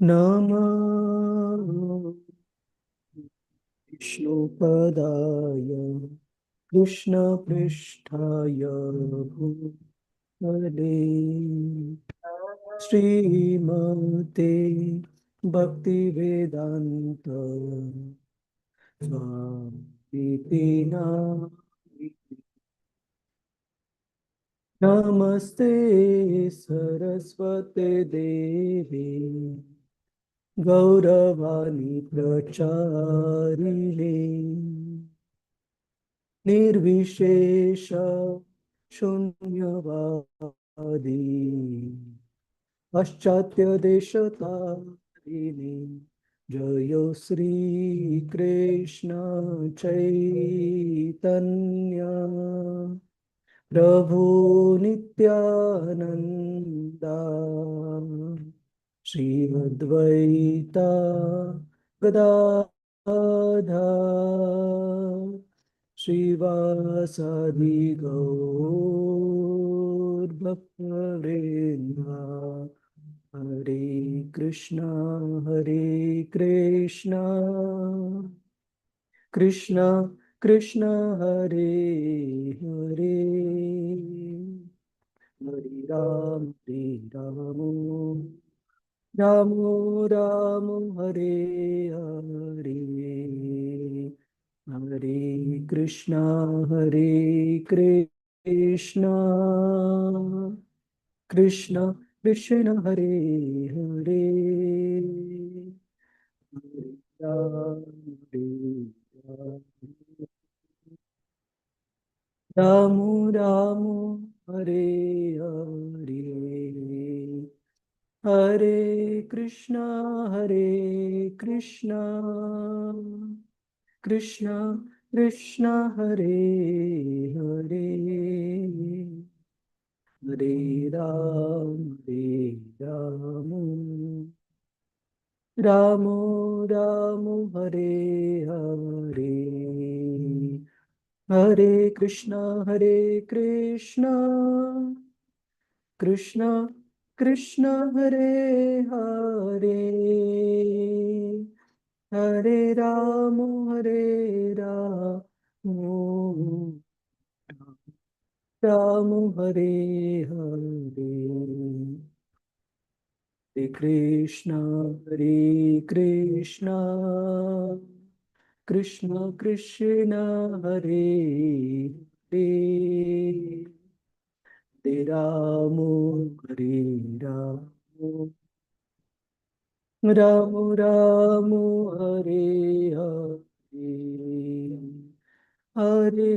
नमः विष्णुपदाय कृष्णपृष्ठाय भूतले श्रीमते भक्तिवेदान्त स्वामिति नामिने। नमस्ते सरस्वते देवी गौरवाणी प्रचारिणे निर्विशेष शून्यवादी पाश्चात्य देशतारिणे। जयो श्री कृष्ण चैतन्य प्रभु नित्यानंदा श्री अद्वैता गदाधर श्रीवासादि गौर भक्तवृंदा। हरे कृष्णा कृष्णा कृष्णा हरे हरे हरे राम राम राम हरे हरे हरे कृष्णा कृष्णा कृष्णा कृष्ण हरे हरे हरे राम राम राम हरे हरे हरे कृष्णा कृष्णा कृष्णा कृष्णा हरे हरे हरे राम राम राम हरे हरे हरे कृष्णा कृष्णा कृष्णा कृष्णा हरे हरे हरे राम राम हरे हरे हरे कृष्णा कृष्ण कृष्ण हरे हरे हरे हरे राम राम राम हरे हरे हरे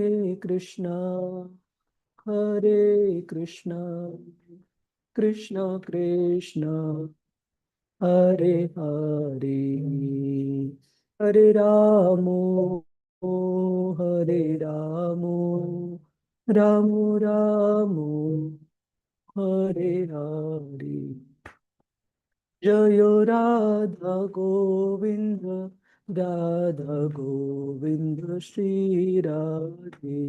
कृष्णा कृष्ण कृष्ण हरे हरे हरे राम राम राम हरे हरे जयो राधा गोविंद श्री राधे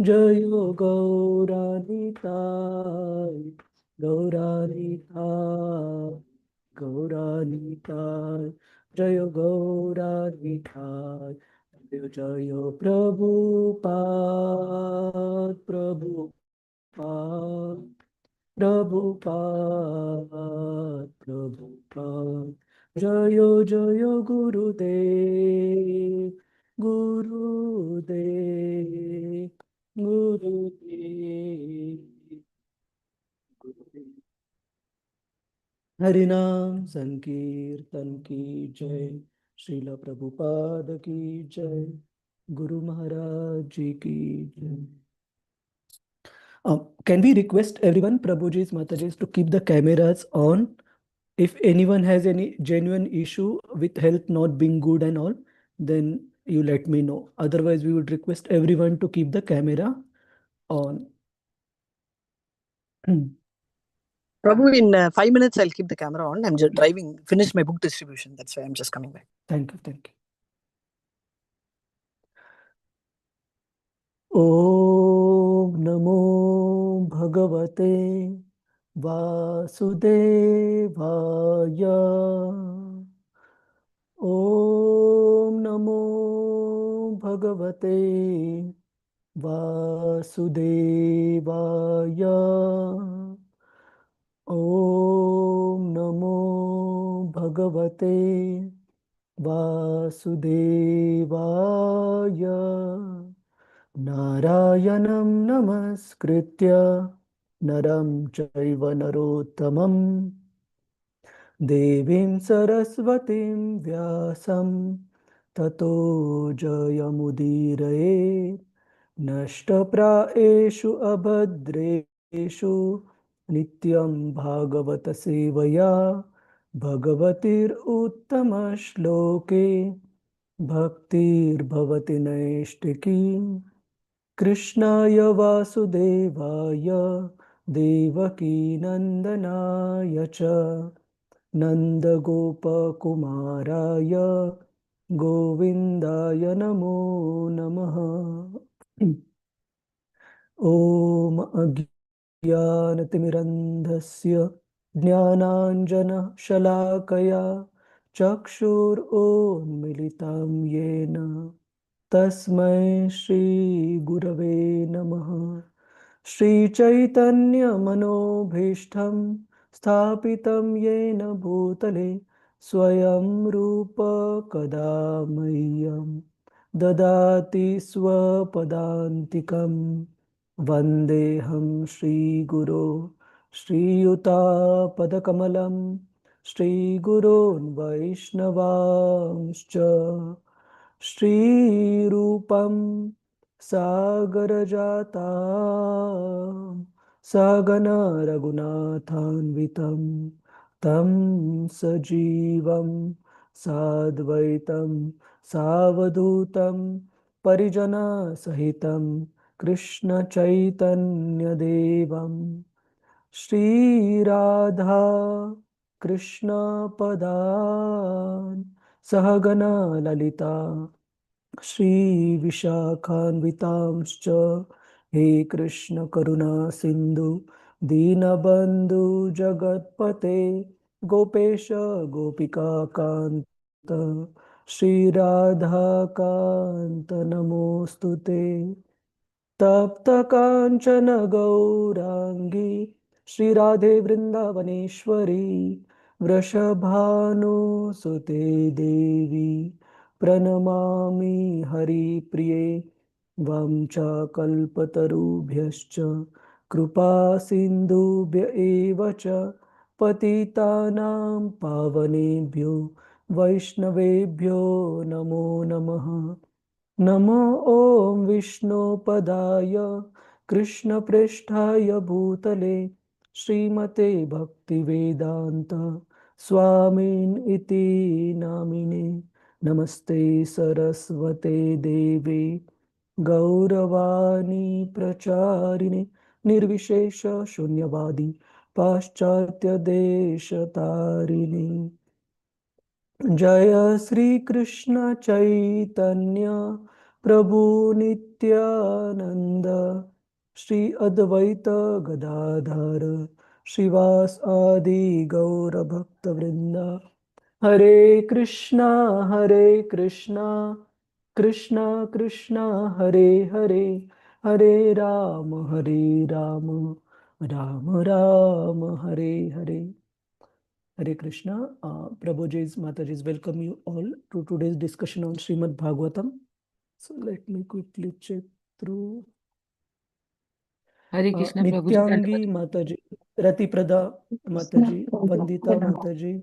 जयो गौरानिताय गौरानिताय जय गौरानिताय जय प्रभुपाद प्रभुपाद जय गुरुदेव गुरुदेव गुरुदेव। हरिनाम संकीर्तन की जय। श्रील प्रभुपाद की जय। गुरु महाराज जी की जय। Can we request everyone, Prabhuji's, Mataji's, to keep the cameras on? If anyone has any genuine issue with health not being good and all, then you let me know. Otherwise, we would request everyone to keep the camera on. Prabhu, in 5 minutes, I'll keep the camera on. I'm just driving, finished my book distribution. That's why I'm just coming back. Thank you. Om Namo Bhagavate Vasudevaya. Om Namo Bhagavate Vasudevaya. Om Namo Bhagavate Vasudevaya. Narayanam Namaskritya Naram Chaiva Narottamam Devim Saraswatim Vyasam Tato Jayamudiraye Nashtapraeshu Abhadreshu Nityam Bhagavata Sevaya Bhagavatir Uttama Shloke Bhaktir Bhavati Naishtiki Krishnaya Vasudevaya Devaki Nandanaya Cha Nanda Gopa Kumaraya Govindaya Namo Namaha. Om Ajnanatirandhasya Jnananjana Shalakaya Chakshur Om Militam Yena Tasmai Shri Gurave Namaha. Shri Chaitanya Manobhishtam Sthapitam Yena Bhutale Swayam Rupa Kadamayyam Dadati Swapadantikam Vandeham Shri Guru Shri Yuta Padakamalam Shri Gurun Vaishnavamscha Shri Rupam Sagarajata Sagana Raghunathanvitam Tam Sajivam Sadvaitam Savadutam Parijana Sahitam Krishna Chaitanya Devam Shri Radha Krishna Padan Sahagana Lalita Shri Vishakhanvitamscha He Krishna Karuna Sindhu Dinabandhu Jagatpate Gopesha Gopika Kanta Shri Radha Kanta Namostute Tapta Kanchana Gaurangi Shri Radhe Vrindavaneshwari Vrishabhanu Sute Devi Pranamami Hari Priye Vamcha Kalpatarubhyascha Krupa Sindhubhya Evacha Patitanam Pavanebhyo Vaishnavebhyo Namo Namaha Namo Om Vishnu Padaya Krishna Pristhaya Bhutale Srimate Bhakti Vedanta Swamin Iti Namine Namaste Saraswate Devi Gauravani Pracharine Nirvishesha Shunyavadi Paschatya Deshatarine Jaya Sri Krishna Chaitanya Prabhu Nityananda Shri Advaita Gadadhara Shivas Adi Gaura Bhakta Vrinda Hare Krishna Krishna Krishna Hare Hare Hare Rama Rama Rama Hare Hare. Hare Krishna. Prabhuji's, Mataji's, welcome you all to today's discussion on Srimad Bhagavatam. So let me quickly check through. Hare Krishna Prabhuji. Nityangi Mataji, Ratiprada Mataji, Vandita Mataji,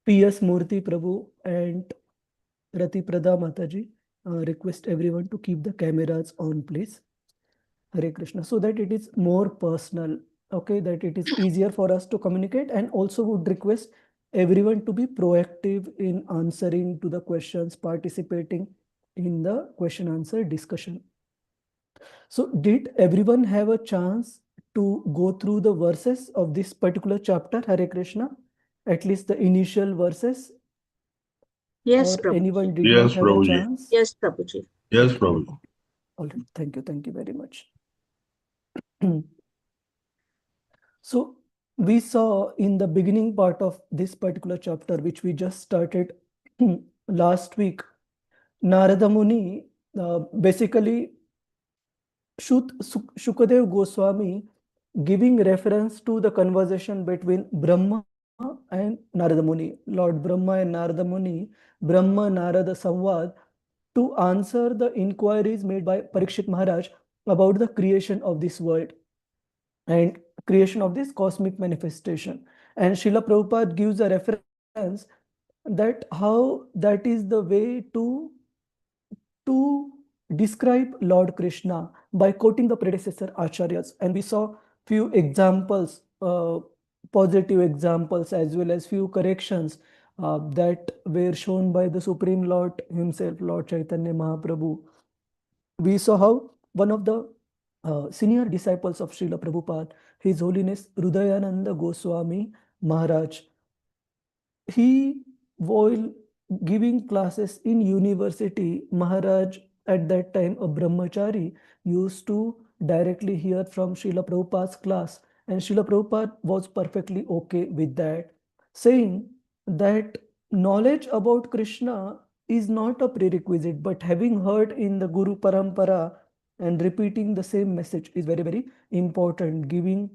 P.S. Murthy Prabhu and Ratiprada Mataji. Request everyone to keep the cameras on, please. Hare Krishna. So that it is more personal, okay, that it is easier for us to communicate, and also would request everyone to be proactive in answering to the questions, participating in the question answer discussion. So did everyone have a chance to go through the verses of this particular chapter, Hare Krishna? At least the initial verses? Yes, or Prabhuji. anyone did Yes, not have a Prabhuji. chance? Yes, Prabhuji. Yes, Prabhuji. All right, thank you very much. So we saw in the beginning part of this particular chapter, which we just started last week, Narada Muni, basically Shukadev Goswami giving reference to the conversation between Brahma and Narada Muni, Lord Brahma and Narada Muni, Brahma Narada Samvad, to answer the inquiries made by Parikshit Maharaj about the creation of this world and creation of this cosmic manifestation. And Srila Prabhupada gives a reference that how that is the way to describe Lord Krishna by quoting the predecessor acharyas. And we saw few examples, positive examples, as well as few corrections that were shown by the Supreme Lord himself, Lord Chaitanya Mahaprabhu. We saw how one of the senior disciples of Srila Prabhupada, His Holiness Hridayananda Goswami Maharaj, he, while giving classes in university, Maharaj, at that time a brahmachari, used to directly hear from Srila Prabhupada's class, and Srila Prabhupada was perfectly okay with that, saying that knowledge about Krishna is not a prerequisite, but having heard in the Guru Parampara and repeating the same message is very, very important, giving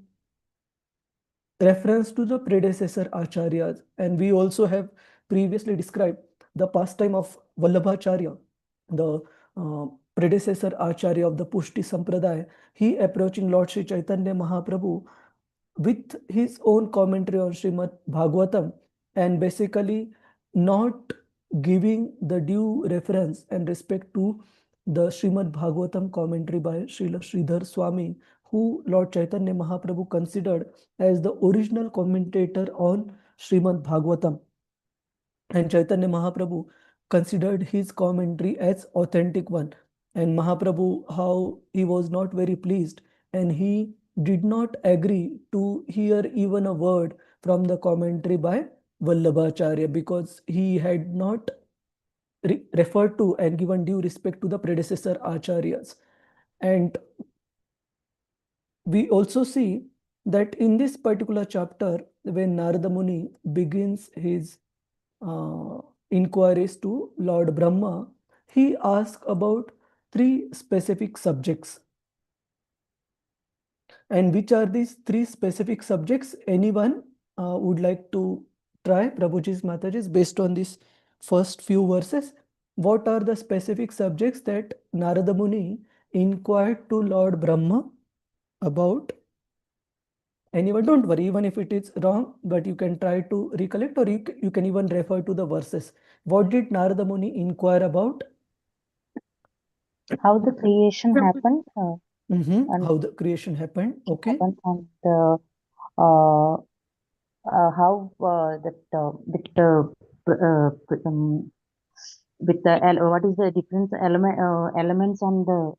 reference to the predecessor acharyas. And we also have previously described the pastime of Vallabhacharya, the predecessor acharya of the Pushti Sampradaya. He approaching Lord Sri Chaitanya Mahaprabhu with his own commentary on Srimad Bhagavatam, and basically not giving the due reference and respect to the Srimad Bhagavatam commentary by Srila Sridhar Swami, who Lord Chaitanya Mahaprabhu considered as the original commentator on Srimad Bhagavatam. And Chaitanya Mahaprabhu considered his commentary as authentic one. And Mahaprabhu, how he was not very pleased, and he did not agree to hear even a word from the commentary by Vallabhacharya, because he had not referred to and given due respect to the predecessor acharyas. And we also see that in this particular chapter, when Narada Muni begins his inquiries to Lord Brahma, he asks about 3 specific subjects. And which are these 3 specific subjects? Anyone would like to try, Prabhuji's Mataji's, based on these first few verses? What are the specific subjects that Narada Muni inquired to Lord Brahma about? Anyone? Don't worry, even if it is wrong, but you can try to recollect, or you can even refer to the verses. What did Narada Muni inquire about? How the creation happened, and How the creation happened. Okay. happened, and how with the what is the different elements on the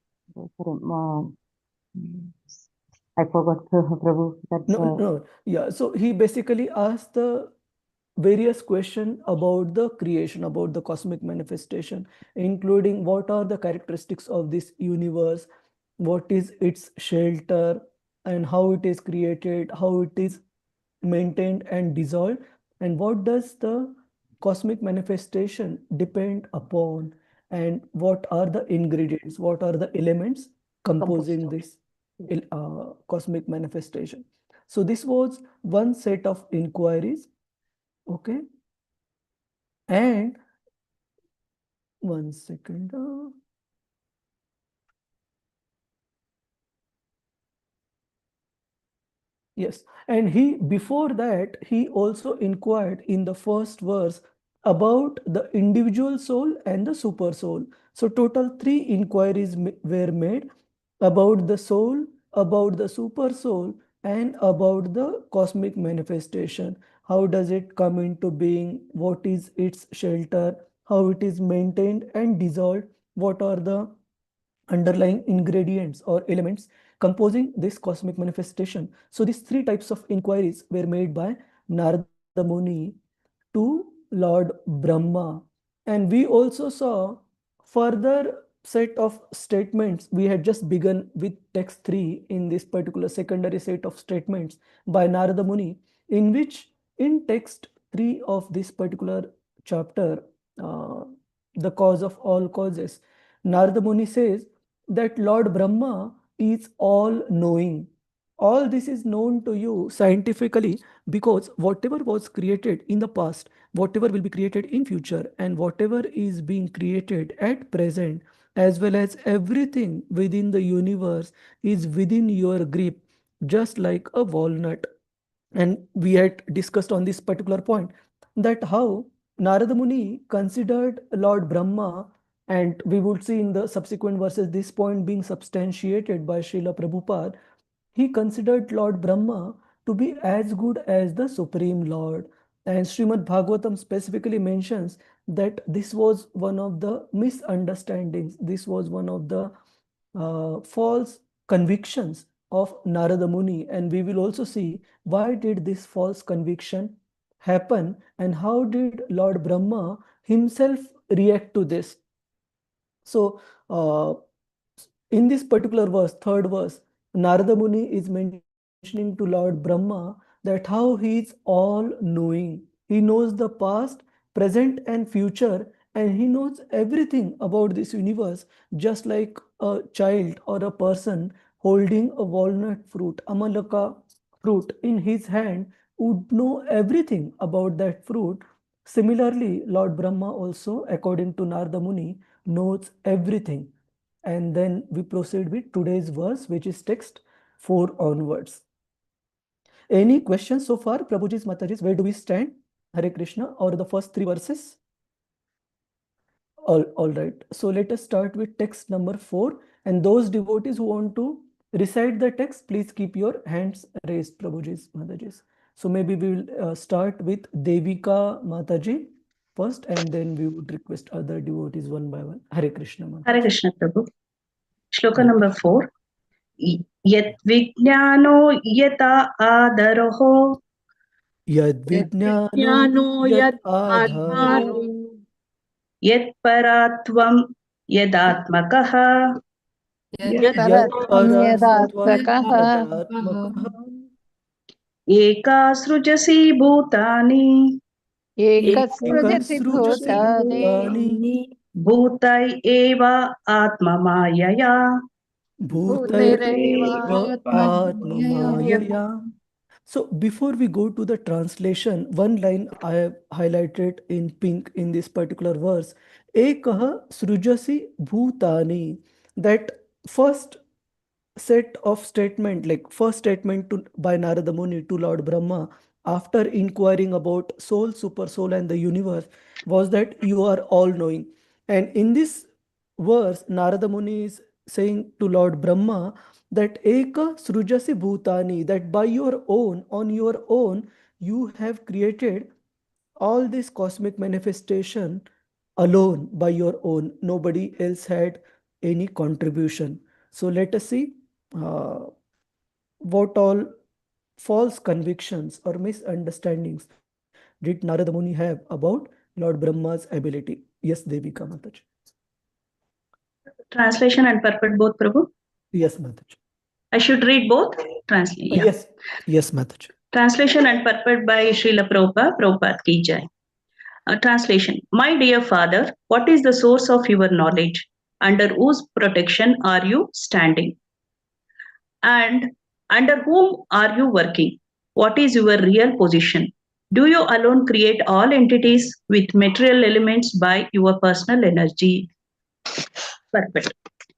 I forgot, Prabhu. That's No. Yeah. So he basically asked the various questions about the creation, about the cosmic manifestation, including what are the characteristics of this universe, what is its shelter, and how it is created, how it is maintained and dissolved, and what does the cosmic manifestation depend upon, and what are the ingredients, what are the elements composing this cosmic manifestation. So this was one set of inquiries. Okay. And one second. Yes. And before that, he also inquired in the first verse about the individual soul and the super soul. So total 3 inquiries were made about the soul, about the super soul, and about the cosmic manifestation. How does it come into being? What is its shelter? How it is maintained and dissolved? What are the underlying ingredients or elements composing this cosmic manifestation? So these 3 types of inquiries were made by Narada Muni to Lord Brahma. And we also saw further set of statements, we had just begun with text 3 in this particular secondary set of statements by Narada Muni, in which in text 3 of this particular chapter, the cause of all causes, Narada Muni says that Lord Brahma is all knowing. All this is known to you scientifically because whatever was created in the past, whatever will be created in future, and whatever is being created at present, as well as everything within the universe is within your grip, just like a walnut. And we had discussed on this particular point that how Narada Muni considered Lord Brahma, and we would see in the subsequent verses this point being substantiated by Srila Prabhupada. He considered Lord Brahma to be as good as the Supreme Lord. And Srimad Bhagavatam specifically mentions that this was one of the misunderstandings. This was one of the false convictions of Narada Muni. And we will also see why did this false conviction happen and how did Lord Brahma himself react to this. So in this particular verse, third verse, Narada Muni is mentioning to Lord Brahma that how he is all knowing. He knows the past, present and future, and he knows everything about this universe, just like a child or a person holding a walnut fruit, amalaka fruit in his hand would know everything about that fruit. Similarly, Lord Brahma also, according to Narada Muni, knows everything. And then we proceed with today's verse, which is text 4 onwards. Any questions so far, Prabhuji's, Mataji's? Where do we stand? Hare Krishna, or the first 3 verses? All right. So let us start with text number 4. And those devotees who want to recite the text, please keep your hands raised, Prabhuji's, Mataji's. So maybe we will start with Devika Mataji first, and then we would request other devotees one by one. Hare Krishna, Mataji. Hare Krishna Prabhu. Shloka Hare number 4. Yat vijnano yata adaroho. Yad vijnano Jnano yat yat adharo Yat paratvam yadatmakaha. yat paratvam yadatmakaha Eka srujasi bhutani. ekasrujasi bhutani Bhutai eva atma mayaya. bhutaireva atmamayaya. So before we go to the translation, one line I have highlighted in pink in this particular verse, Ekah srujasi bhutani, that first set of statement, like first statement by Narada Muni to Lord Brahma after inquiring about soul, super soul, and the universe was that you are all knowing. And in this verse, Narada Muni is saying to Lord Brahma that Eka Srujasi Bhutani, that by your own, on your own, you have created all this cosmic manifestation alone by your own. Nobody else had any contribution. So let us see what all false convictions or misunderstandings did Narada Muni have about Lord Brahma's ability. Yes, Devika Mataji. Translation and purport both, Prabhu. Yes, Mataji. I should read both. Translation. Yes, Mataji. Translation and purport by Srila Prabhupada. Prabhupada ki jai. Translation. My dear Father, what is the source of your knowledge? Under whose protection are you standing? And under whom are you working? What is your real position? Do you alone create all entities with material elements by your personal energy? Perfect.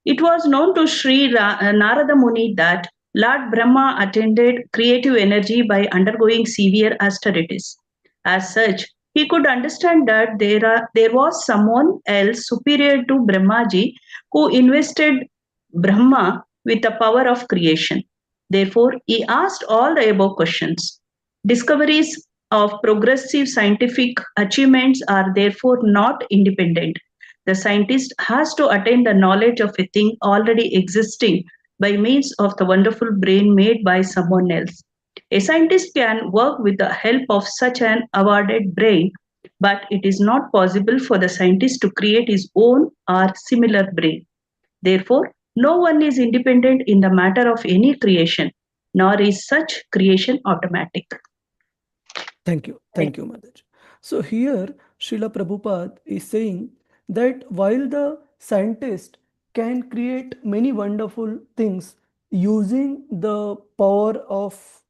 It was known to Sri Narada Muni that Lord Brahma attended creative energy by undergoing severe austerities. As such, he could understand that there was someone else superior to Brahmaji who invested Brahma with the power of creation. Therefore, he asked all the above questions. Discoveries of progressive scientific achievements are therefore not independent. The scientist has to attain the knowledge of a thing already existing by means of the wonderful brain made by someone else. A scientist can work with the help of such an awarded brain, but it is not possible for the scientist to create his own or similar brain. Therefore, no one is independent in the matter of any creation, nor is such creation automatic. Thank you. Thank you, Madhaj. So here, Srila Prabhupada is saying that while the scientist can create many wonderful things using the power of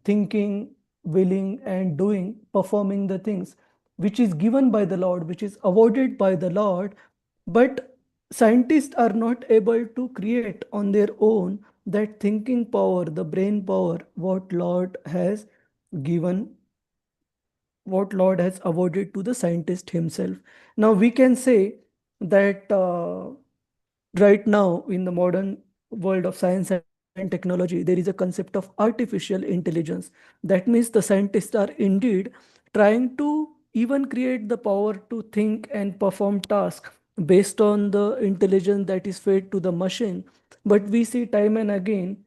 thinking, willing, and doing, performing the things which is given by the Lord, which is awarded by the Lord, but scientists are not able to create on their own that thinking power, the brain power, what Lord has given, what Lord has awarded to the scientist himself. Now we can say that right now in the modern world of science and technology, there is a concept of artificial intelligence. That means the scientists are indeed trying to even create the power to think and perform tasks based on the intelligence that is fed to the machine. But we see time and again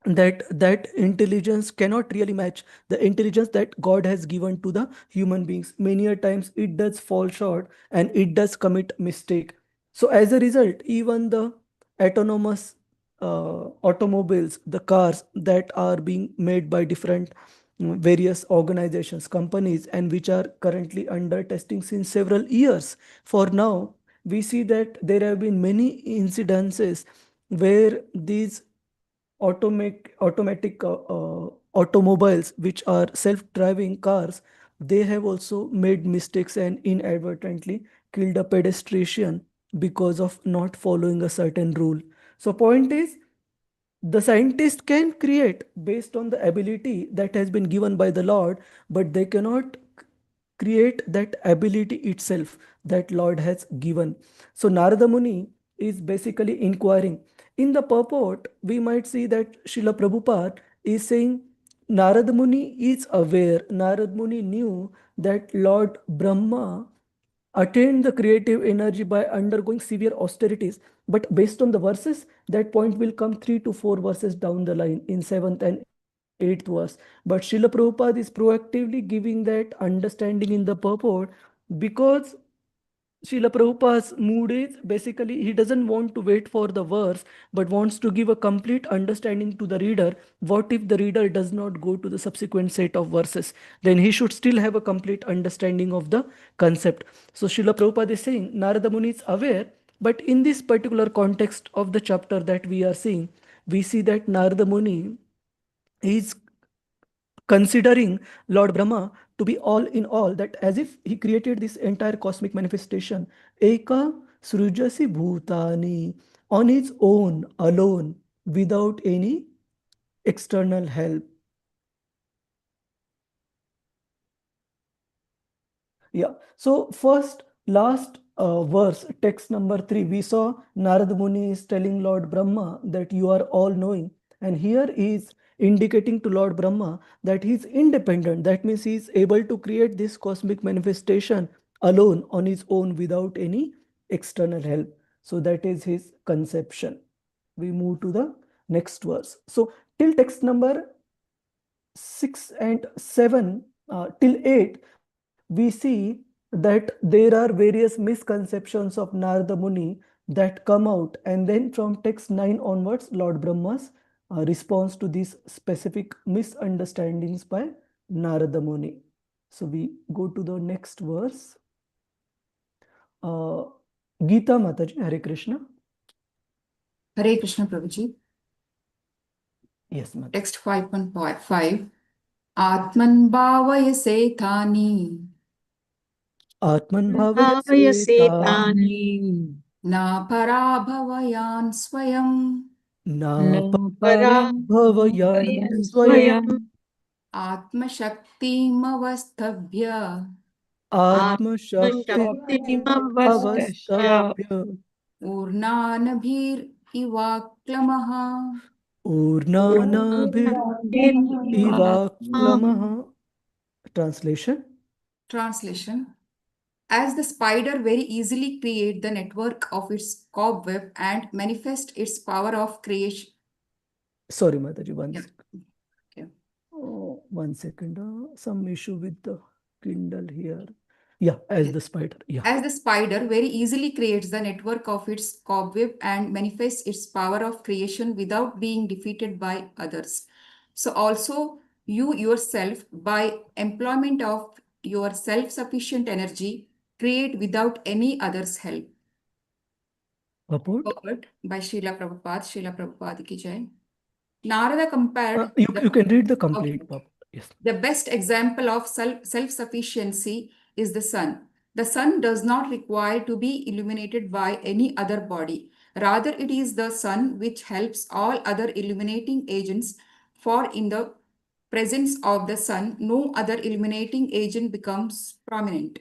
that intelligence cannot really match the intelligence that God has given to the human beings. Many a times it does fall short and it does commit mistake. So as a result, even the autonomous automobiles, the cars that are being made by different various organizations, companies, and which are currently under testing since several years. For now, we see that there have been many incidences where these automatic automobiles, which are self-driving cars, they have also made mistakes and inadvertently killed a pedestrian because of not following a certain rule. So point is, the scientist can create based on the ability that has been given by the Lord, but they cannot create that ability itself that Lord has given. So Narada Muni is basically inquiring. In the purport, we might see that Srila Prabhupada is saying Narada Muni is aware, Narada Muni knew that Lord Brahma attained the creative energy by undergoing severe austerities. But based on the verses, that point will come 3 to 4 verses down the line in 7th and 8th verse. But Srila Prabhupada is proactively giving that understanding in the purport because Srila Prabhupada's mood is basically he doesn't want to wait for the verse but wants to give a complete understanding to the reader. What if the reader does not go to the subsequent set of verses? Then he should still have a complete understanding of the concept. So Srila Prabhupada is saying Narada Muni is aware, but in this particular context of the chapter that we are seeing, we see that Narada Muni is considering Lord Brahma to be all in all, that as if he created this entire cosmic manifestation, Eka Srujasi Bhutani, on his own, alone, without any external help. Yeah. So first, last verse, text number 3, we saw Narad Muni is telling Lord Brahma that you are all knowing. And here he is indicating to Lord Brahma that he is independent. That means he is able to create this cosmic manifestation alone on his own without any external help. So that is his conception. We move to the next verse. So till text number 6 and 7, till 8, we see that there are various misconceptions of Narada Muni that come out. And then from text 9 onwards, Lord Brahma's response to these specific misunderstandings by Narada Muni. So we go to the next verse. Gita Mataji, Hare Krishna. Hare Krishna Prabhuji. Yes, Mataji. Text 5.5. Atman bhavayase thani. Atman Bhavayase bhavayase tani Na parabhavayan swayam. na param parabhavayan swayam swayam Atma shaktim avasthabhya. Atma Shakti Shaktimavastasya Avastabhya Urnanabhir ivaklamaha. Urnanabhir Ivaklamaha. Translation. Translation. As the spider very easily creates the network of its cobweb and manifests its power of creation. Sorry, Mataji, one Yep. second. Okay. Oh, 1 second. Some issue with the Kindle here. Yeah, as the spider. Yeah. As the spider very easily creates the network of its cobweb and manifests its power of creation without being defeated by others. So also you yourself, by employment of your self-sufficient energy, create without any other's help. Purport. Purport by Srila Prabhupada ki jai. Narada compared You can read the Okay. complete purport. Yes. The best example of self-sufficiency is the sun. The sun does not require to be illuminated by any other body. Rather, it is the sun which helps all other illuminating agents, for in the presence of the sun, no other illuminating agent becomes prominent.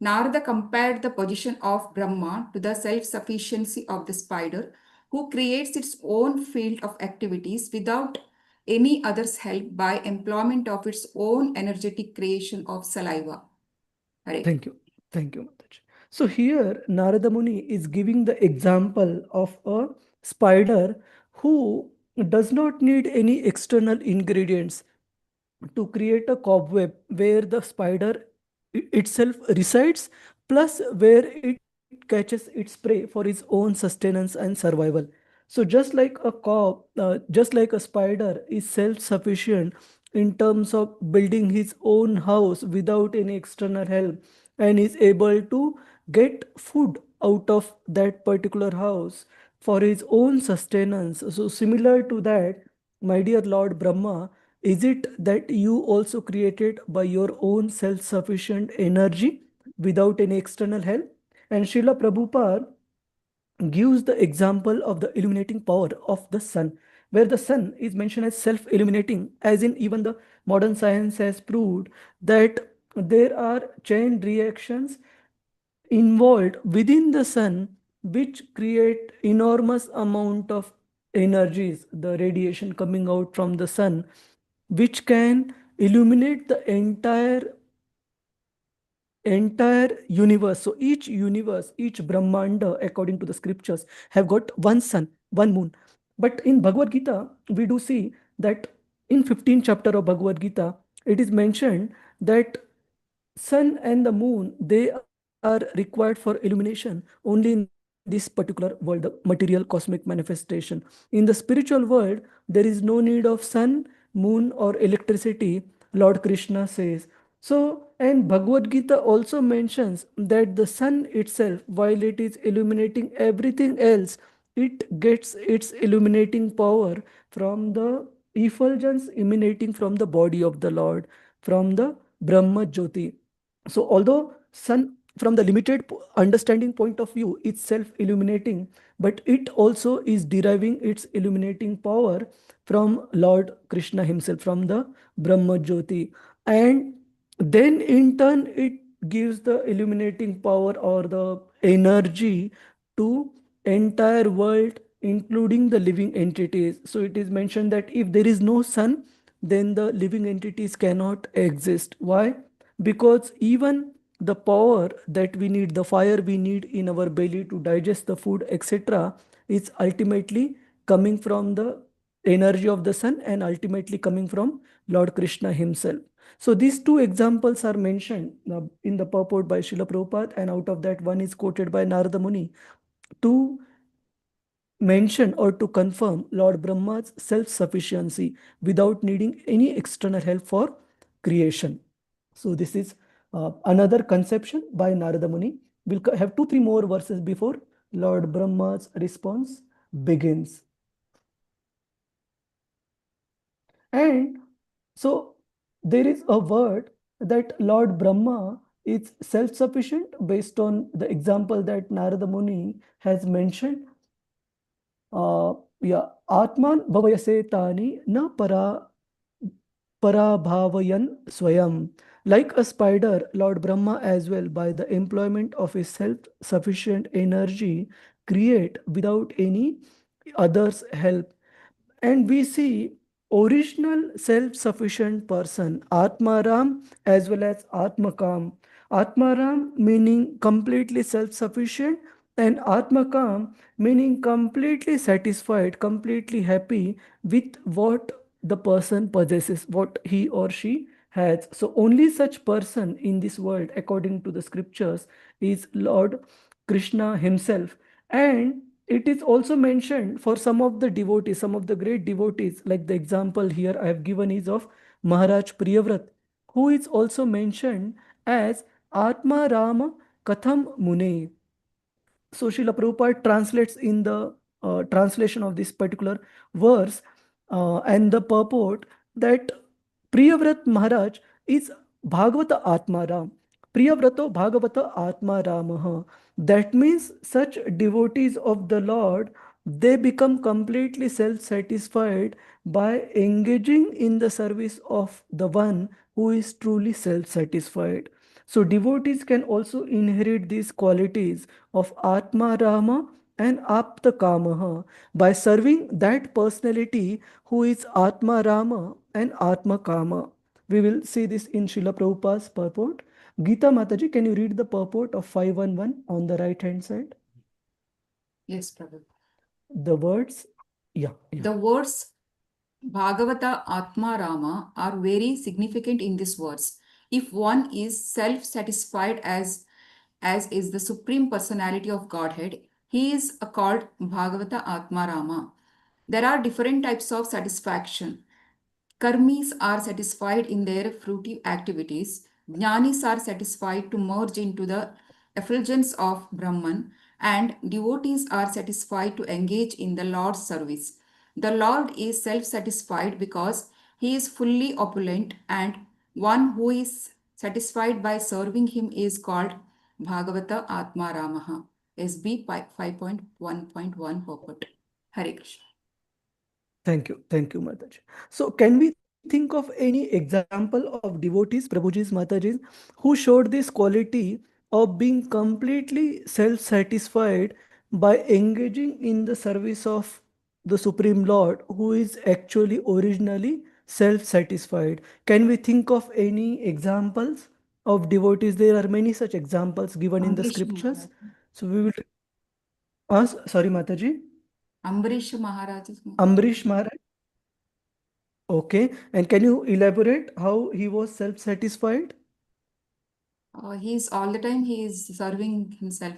Narada compared the position of Brahma to the self-sufficiency of the spider, who creates its own field of activities without any other's help by employment of its own energetic creation of saliva. Hare. Thank you. Thank you, Mataji. So here Narada Muni is giving the example of a spider who does not need any external ingredients to create a cobweb where the spider itself resides, plus where it catches its prey for its own sustenance and survival. So just like a spider is self-sufficient in terms of building his own house without any external help, and is able to get food out of that particular house for his own sustenance. So similar to that, my dear Lord Brahma, is it that you also created by your own self-sufficient energy without any external help? And Srila Prabhupada gives the example of the illuminating power of the sun, where the sun is mentioned as self-illuminating, as in even the modern science has proved that there are chain reactions involved within the sun which create enormous amount of energies, the radiation coming out from the sun, which can illuminate the entire universe. So each universe, each Brahmanda, according to the scriptures, have got one sun, one moon. But in Bhagavad Gita, we do see that in 15th chapter of Bhagavad Gita, it is mentioned that sun and the moon, they are required for illumination only in this particular world, the material cosmic manifestation. In the spiritual world, there is no need of sun, moon, or electricity, Lord Krishna says. So, and Bhagavad Gita also mentions that the sun itself, while it is illuminating everything else, it gets its illuminating power from the effulgence emanating from the body of the Lord, from the Brahma Jyoti. So although sun from the limited understanding point of view is self-illuminating, but it also is deriving its illuminating power from Lord Krishna himself, from the Brahma Jyoti. And then in turn it gives the illuminating power or the energy to entire world, including the living entities. So it is mentioned that if there is no sun, then the living entities cannot exist. Why? Because even the power that we need, the fire we need in our belly to digest the food, etc., is ultimately coming from the energy of the sun and ultimately coming from Lord Krishna himself. So these two examples are mentioned in the purport by Srila Prabhupada, and out of that one is quoted by Narada Muni to mention or to confirm Lord Brahma's self-sufficiency without needing any external help for creation. So this is another conception by Narada Muni. We'll have 2-3 more verses before Lord Brahma's response begins. And so there is a word that Lord Brahma is self-sufficient based on the example that Narada Muni has mentioned. Atman bhavayase tani na parabhavayan swayam. Like a spider, Lord Brahma as well, by the employment of his self-sufficient energy, create without any other's help. And we see original self-sufficient person, Atmaram as well as Atmakam. Atmaram meaning completely self-sufficient, and Atmakam meaning completely satisfied, completely happy with what the person possesses, what he or she has. So only such person in this world, according to the scriptures, is Lord Krishna himself. And it is also mentioned for some of the devotees, some of the great devotees, like the example here I have given is of Maharaj Priyavrat, who is also mentioned as Atma Rama Katham Mune. So Srila Prabhupada translates in the translation of this particular verse and the purport that Priyavrat Maharaj is Bhagavata Atmaram. Priyavrato Bhagavata Atmaramaha. That means such devotees of the Lord, they become completely self-satisfied by engaging in the service of the one who is truly self-satisfied. So devotees can also inherit these qualities of Atma Rama and Apta Kamaha by serving that personality who is Atma Rama and Atma Kama. We will see this in Srila Prabhupada's purport. Gita Mataji, can you read the purport of 511 on the right hand side? Yes, Prabhu. The words, The words Bhagavata Atma Rama are very significant in these words. If one is self-satisfied as is the Supreme Personality of Godhead, he is called Bhagavata Atma Rama. There are different types of satisfaction. Karmis are satisfied in their fruitive activities. Jnanis are satisfied to merge into the effulgence of Brahman, and devotees are satisfied to engage in the Lord's service. The Lord is self-satisfied because he is fully opulent, and one who is satisfied by serving him is called Bhagavata Atma Ramaha. SB 5.1.1 purport. Hare Krishna. Thank you. Thank you, Mataji. So can we think of any example of devotees, Prabhujis, Matajis, who showed this quality of being completely self-satisfied by engaging in the service of the Supreme Lord, who is actually originally self-satisfied? Can we think of any examples of devotees? There are many such examples given in the Ambrish scriptures. Maharaj. So we will ask, sorry, Mataji, Ambrish Maharaj. Ambrish Maharaj. Okay, and can you elaborate how he was self-satisfied? He's all the time he is serving himself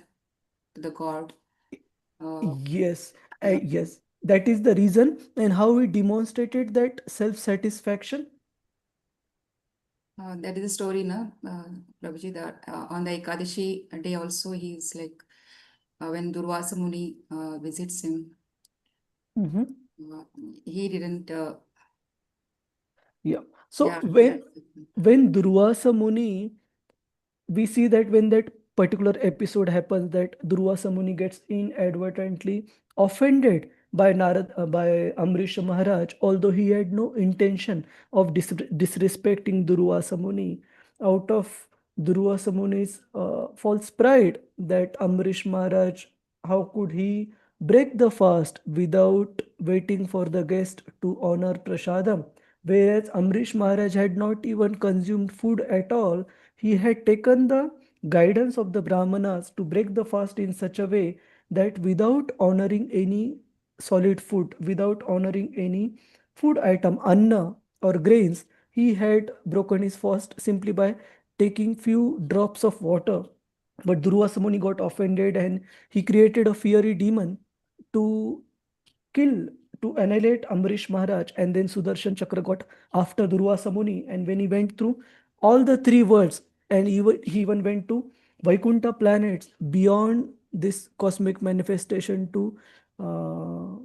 to the God. Yes, Yeah. yes, that is the reason. And how he demonstrated that self-satisfaction? That is the story, no, Prabhuji, that on the Ekadashi day also he is like when Durvasa Muni visits him, Mhm. he didn't. Yeah. So Yeah. when Durvasa Muni, we see that when that particular episode happens, that Durvasa Muni gets inadvertently offended by by Amrish Maharaj, although he had no intention of disrespecting Durvasa Muni. Out of Durvasa Muni's false pride, that Amrish Maharaj, how could he break the fast without waiting for the guest to honor prasadam? Whereas Amrish Maharaj had not even consumed food at all, he had taken the guidance of the Brahmanas to break the fast in such a way that without honoring any solid food, without honoring any food item, anna or grains, he had broken his fast simply by taking few drops of water. But Durvasa Muni got offended and he created a fiery demon to kill, to annihilate Amrish Maharaj, and then Sudarshan Chakra got after Durvasa Muni. And when he went through all the three worlds, and he even went to Vaikuntha planets beyond this cosmic manifestation to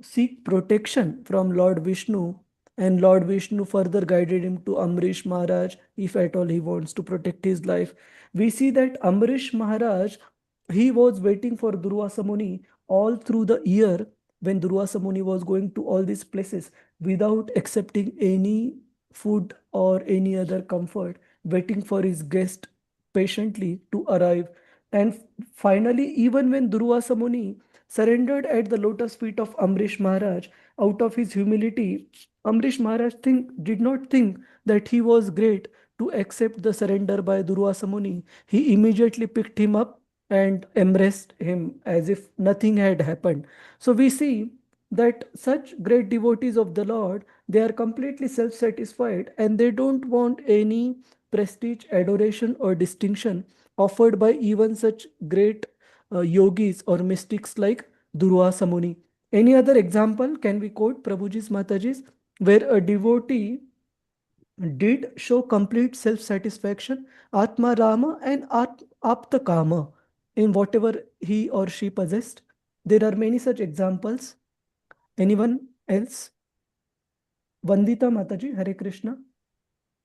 seek protection from Lord Vishnu. And Lord Vishnu further guided him to Amrish Maharaj if at all he wants to protect his life. We see that Amrish Maharaj, he was waiting for Durvasa Muni all through the year when Durvasa Muni was going to all these places without accepting any food or any other comfort, waiting for his guest patiently to arrive. And finally, even when Durvasa Muni surrendered at the lotus feet of Amrish Maharaj, out of his humility, Amrish Maharaj did not think that he was great to accept the surrender by Durvasa Muni. He immediately picked him up and embraced him as if nothing had happened. So we see that such great devotees of the Lord, They are completely self-satisfied and they don't want any prestige, adoration, or distinction offered by even such great yogis or mystics like Durvasa Muni. Any other example can we quote, Prabhuji's, Mataji's, where a devotee did show complete self-satisfaction, Atma Rama and Apta Kama in whatever he or she possessed? There are many such examples. Anyone else? Vandita Mataji, Hare Krishna.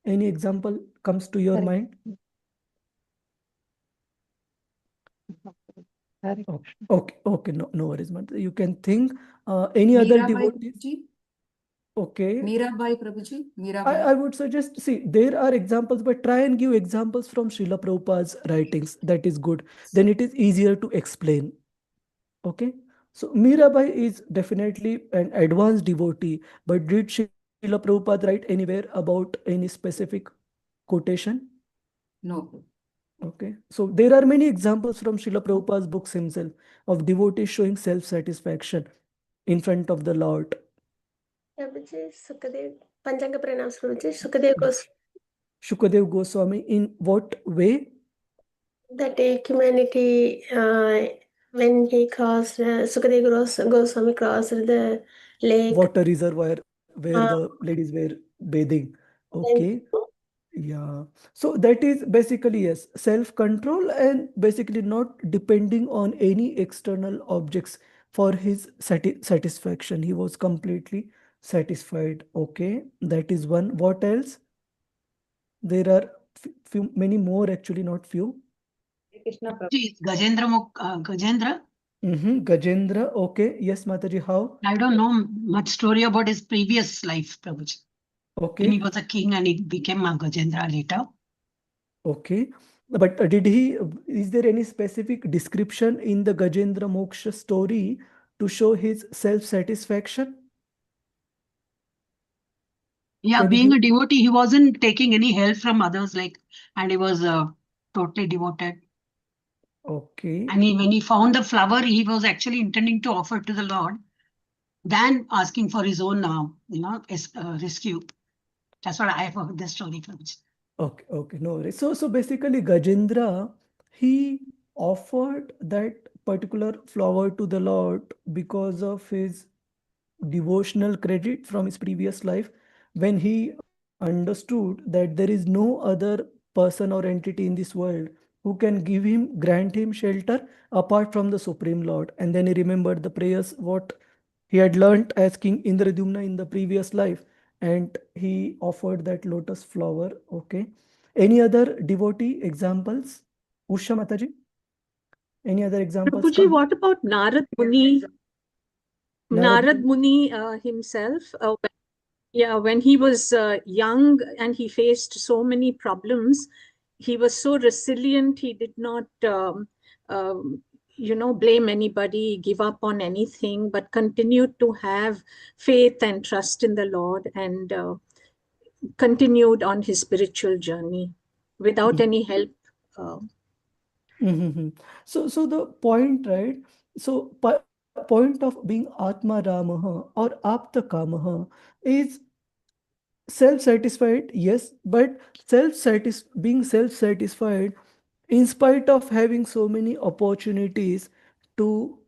Any example comes to your Hare mind? Hare Okay, no worries, Mataji. You can think any other Mirabai devotees. Prabhuji. Okay. Mirabai Prabhuji. I Mirabai. would suggest, see, there are examples, but try and give examples from Srila Prabhupada's writings. That is good. Then it is easier to explain. Okay. So Mirabai is definitely an advanced devotee, but did Srila Prabhupada write anywhere about any specific quotation? No. Okay. So there are many examples from Srila Prabhupada's books himself of devotees showing self-satisfaction in front of the Lord. Prabhuji, Sukadev, Panchanga Pranams, Prabhuji, Sukadev goes Shukadev Goswami, in what way? that humanity, when he crossed, Goswami crossed the lake. Water reservoir where Uh, the ladies were bathing. then Okay. Yeah. So that is basically, yes, self-control and basically not depending on any external objects for his satisfaction. He was completely satisfied. Okay. That is one. What else? There are many more, actually, not few. Krishna Prabhu. It's Gajendra. Gajendra. Okay. Yes, Mataji. How? I don't know much story about his previous life, Prabhuji. When he Okay. was a king and he became a Gajendra later. Okay. But is there any specific description in the Gajendra Moksha story to show his self-satisfaction? Yeah, Can you being give? a devotee, he wasn't taking any help from others, and he was totally devoted. Okay. And when he found the flower, he was actually intending to offer to the Lord, than asking for his own, rescue. That's what I have heard the story, Prabhuji. Okay, no worries. So basically Gajendra, he offered that particular flower to the Lord because of his devotional credit from his previous life, when he understood that there is no other person or entity in this world who can grant him shelter apart from the Supreme Lord. And then he remembered the prayers what he had learnt as King Indradyumna in the previous life, and he offered that lotus flower. Okay. Any other devotee examples? Usha Mataji? Any other examples? Prabhuji, what about Narad Muni? Narad Muni himself, when he was young and he faced so many problems, he was so resilient. He did not, blame anybody, give up on anything, but continued to have faith and trust in the Lord, and continued on his spiritual journey without any help. So the point, right? So point of being Atma Ramaha or Apta Kamaha is self-satisfied, yes, but being self-satisfied in spite of having so many opportunities to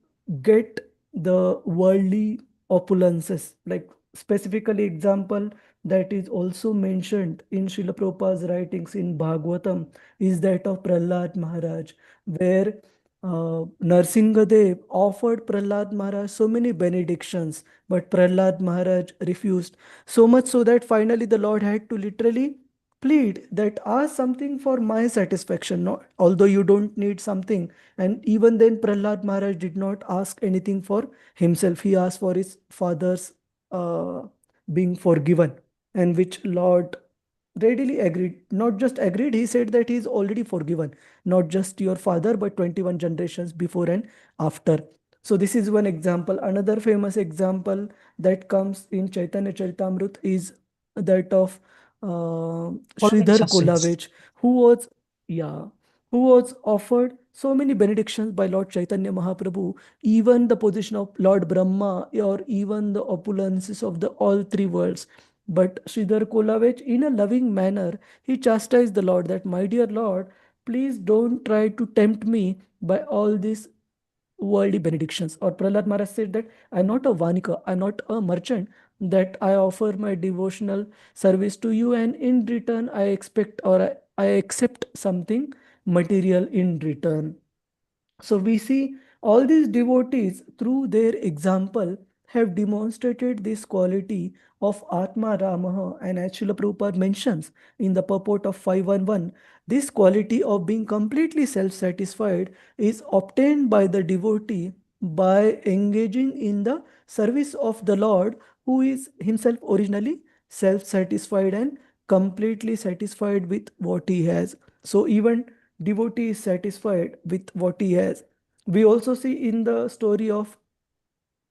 get the worldly opulences. Like specifically example that is also mentioned in Srila Prabhupada's writings in Bhagavatam is that of Prahlad Maharaj, where Narsingadev offered Prahlad Maharaj so many benedictions, but Prahlad Maharaj refused. So much so that finally the Lord had to literally plead that ask something for my satisfaction, not, although you don't need something. And even then Prahlad Maharaj did not ask anything for himself. He asked for his father's being forgiven, and which Lord readily agreed. Not just agreed, he said that he is already forgiven, not just your father, but 21 generations before and after. So this is one example. Another famous example that comes in Chaitanya Charitamrita is that of Sridhar Kolavich, who was, yeah, who was offered so many benedictions by Lord Chaitanya Mahaprabhu, even the position of Lord Brahma or even the opulences of the all three worlds. But Sridhar Kolavech, in a loving manner, he chastised the Lord that, my dear Lord, please don't try to tempt me by all these worldly benedictions. Or Prahlad Maharaj said that I'm not a Vanika, I'm not a merchant, that I offer my devotional service to you, and in return I expect or I accept something material in return. So we see all these devotees through their example have demonstrated this quality of Atma Ramaha, and as Srila Prabhupada mentions in the purport of 511, this quality of being completely self-satisfied is obtained by the devotee by engaging in the service of the Lord, who is himself originally self-satisfied and completely satisfied with what he has. So even devotee is satisfied with what he has. We also see in the story of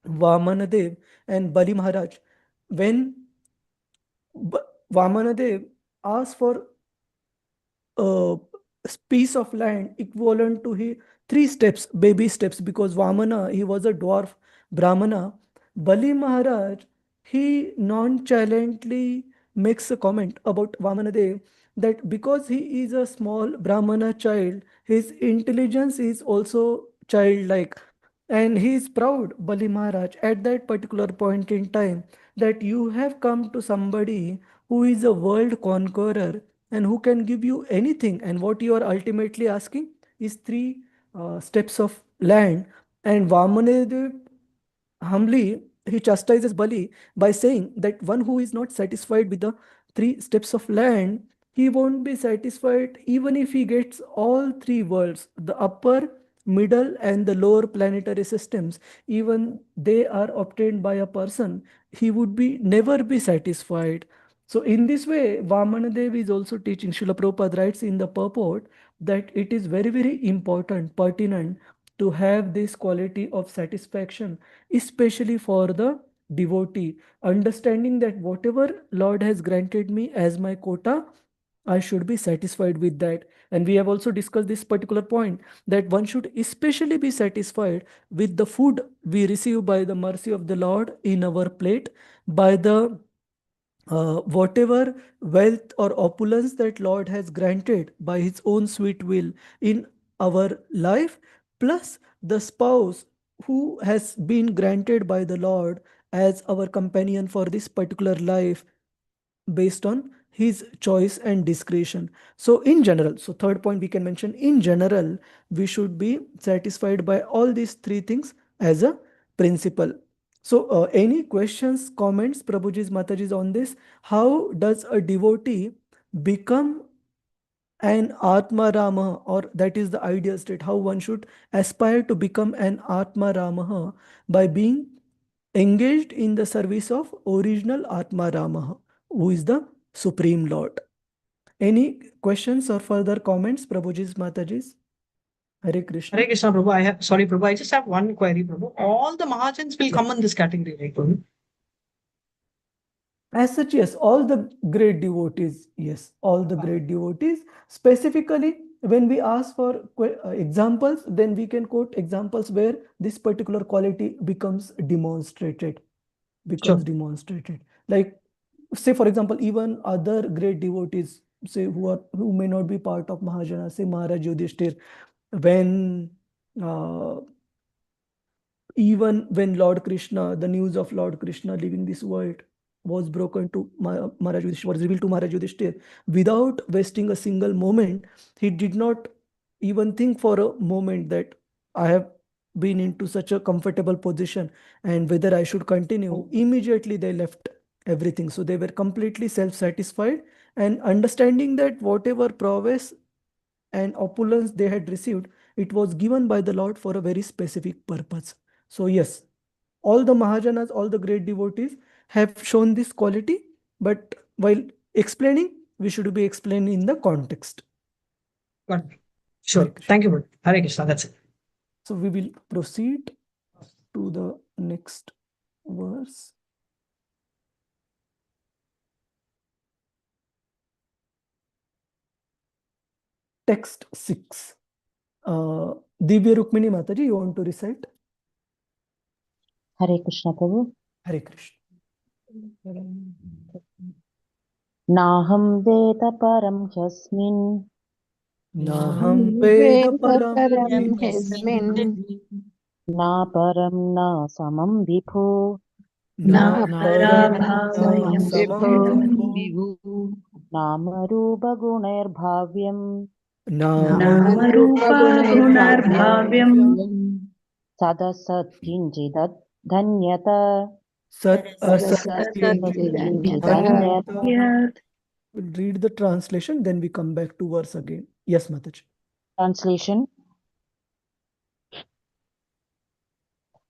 Vamanadev and Bali Maharaj, when Vamanadev asked for a piece of land equivalent to his 3 steps, baby steps, because Vamana, he was a dwarf Brahmana. Bali Maharaj, he nonchalantly makes a comment about Vamanadev that because he is a small Brahmana child, his intelligence is also childlike. And he is proud, Bali Maharaj, at that particular point in time, that you have come to somebody who is a world conqueror and who can give you anything. And what you are ultimately asking is 3 steps of land. And Vamanadev humbly he chastises Bali by saying that one who is not satisfied with the 3 steps of land, he won't be satisfied even if he gets all 3 worlds, the upper, middle, and the lower planetary systems. Even they are obtained by a person, he would be never be satisfied. So in this way, Vamanadev is also teaching. Srila Prabhupada writes in the purport that it is very, very important, pertinent to have this quality of satisfaction, especially for the devotee, understanding that whatever Lord has granted me as my quota, I should be satisfied with that. And we have also discussed this particular point that one should especially be satisfied with the food we receive by the mercy of the Lord in our plate, by the whatever wealth or opulence that Lord has granted by his own sweet will in our life, plus the spouse who has been granted by the Lord as our companion for this particular life based on his choice and discretion. So in general, so third point we can mention, in general, we should be satisfied by all these 3 things as a principle. So any questions, comments, Prabhuji's, Mataji's on this? How does a devotee become an Atma Rama, or that is the ideal state, how one should aspire to become an Atma Rama by being engaged in the service of original Atma Rama, who is the Supreme Lord. Any questions or further comments, Prabhuji's, Mataji's? Hare Krishna. Hare Krishna, Prabhu. Sorry, Prabhu. I just have one query, Prabhu. All the Mahajans will come in this category, right, Prabhu? As such, yes, all the great devotees, yes, all the great devotees. Specifically, when we ask for examples, then we can quote examples where this particular quality becomes demonstrated. Like, say, for example, even other great devotees, say, who may not be part of Mahajana, say Maharaj Yudhishthir, when even when Lord Krishna, the news of Lord Krishna leaving this world was broken to Maharaj Yudhishthir, was revealed to Maharaj Yudhishthir, without wasting a single moment, he did not even think for a moment that I have been into such a comfortable position and whether I should continue. Immediately they left everything. So they were completely self-satisfied and understanding that whatever prowess and opulence they had received, it was given by the Lord for a very specific purpose. So yes, all the Mahajanas, all the great devotees have shown this quality, but while explaining, we should be explaining in the context. Got it. Sure. Thank you, Prabhu. Hare Krishna. That's it. So we will proceed to the next verse. text 6. Divya Rukmini Mataji, you want to recite? Hare Krishna Prabhu. Hare Krishna. Naham Veda Param Yasmin. Naham Veda Param Param Yasmin. Yasmin. Na Param Na Samam Vibhu. Na Param Parabhavayam Na Samam Vibhu. Namarupa Gunair Bhavyam. Namarupa Gunarbhavyam Sadasat Kinjidat Dhanyata. Sat Asat Kinchidanyata. Yat. We'll read the translation, then we come back to verse again. Yes, Mataji. Translation.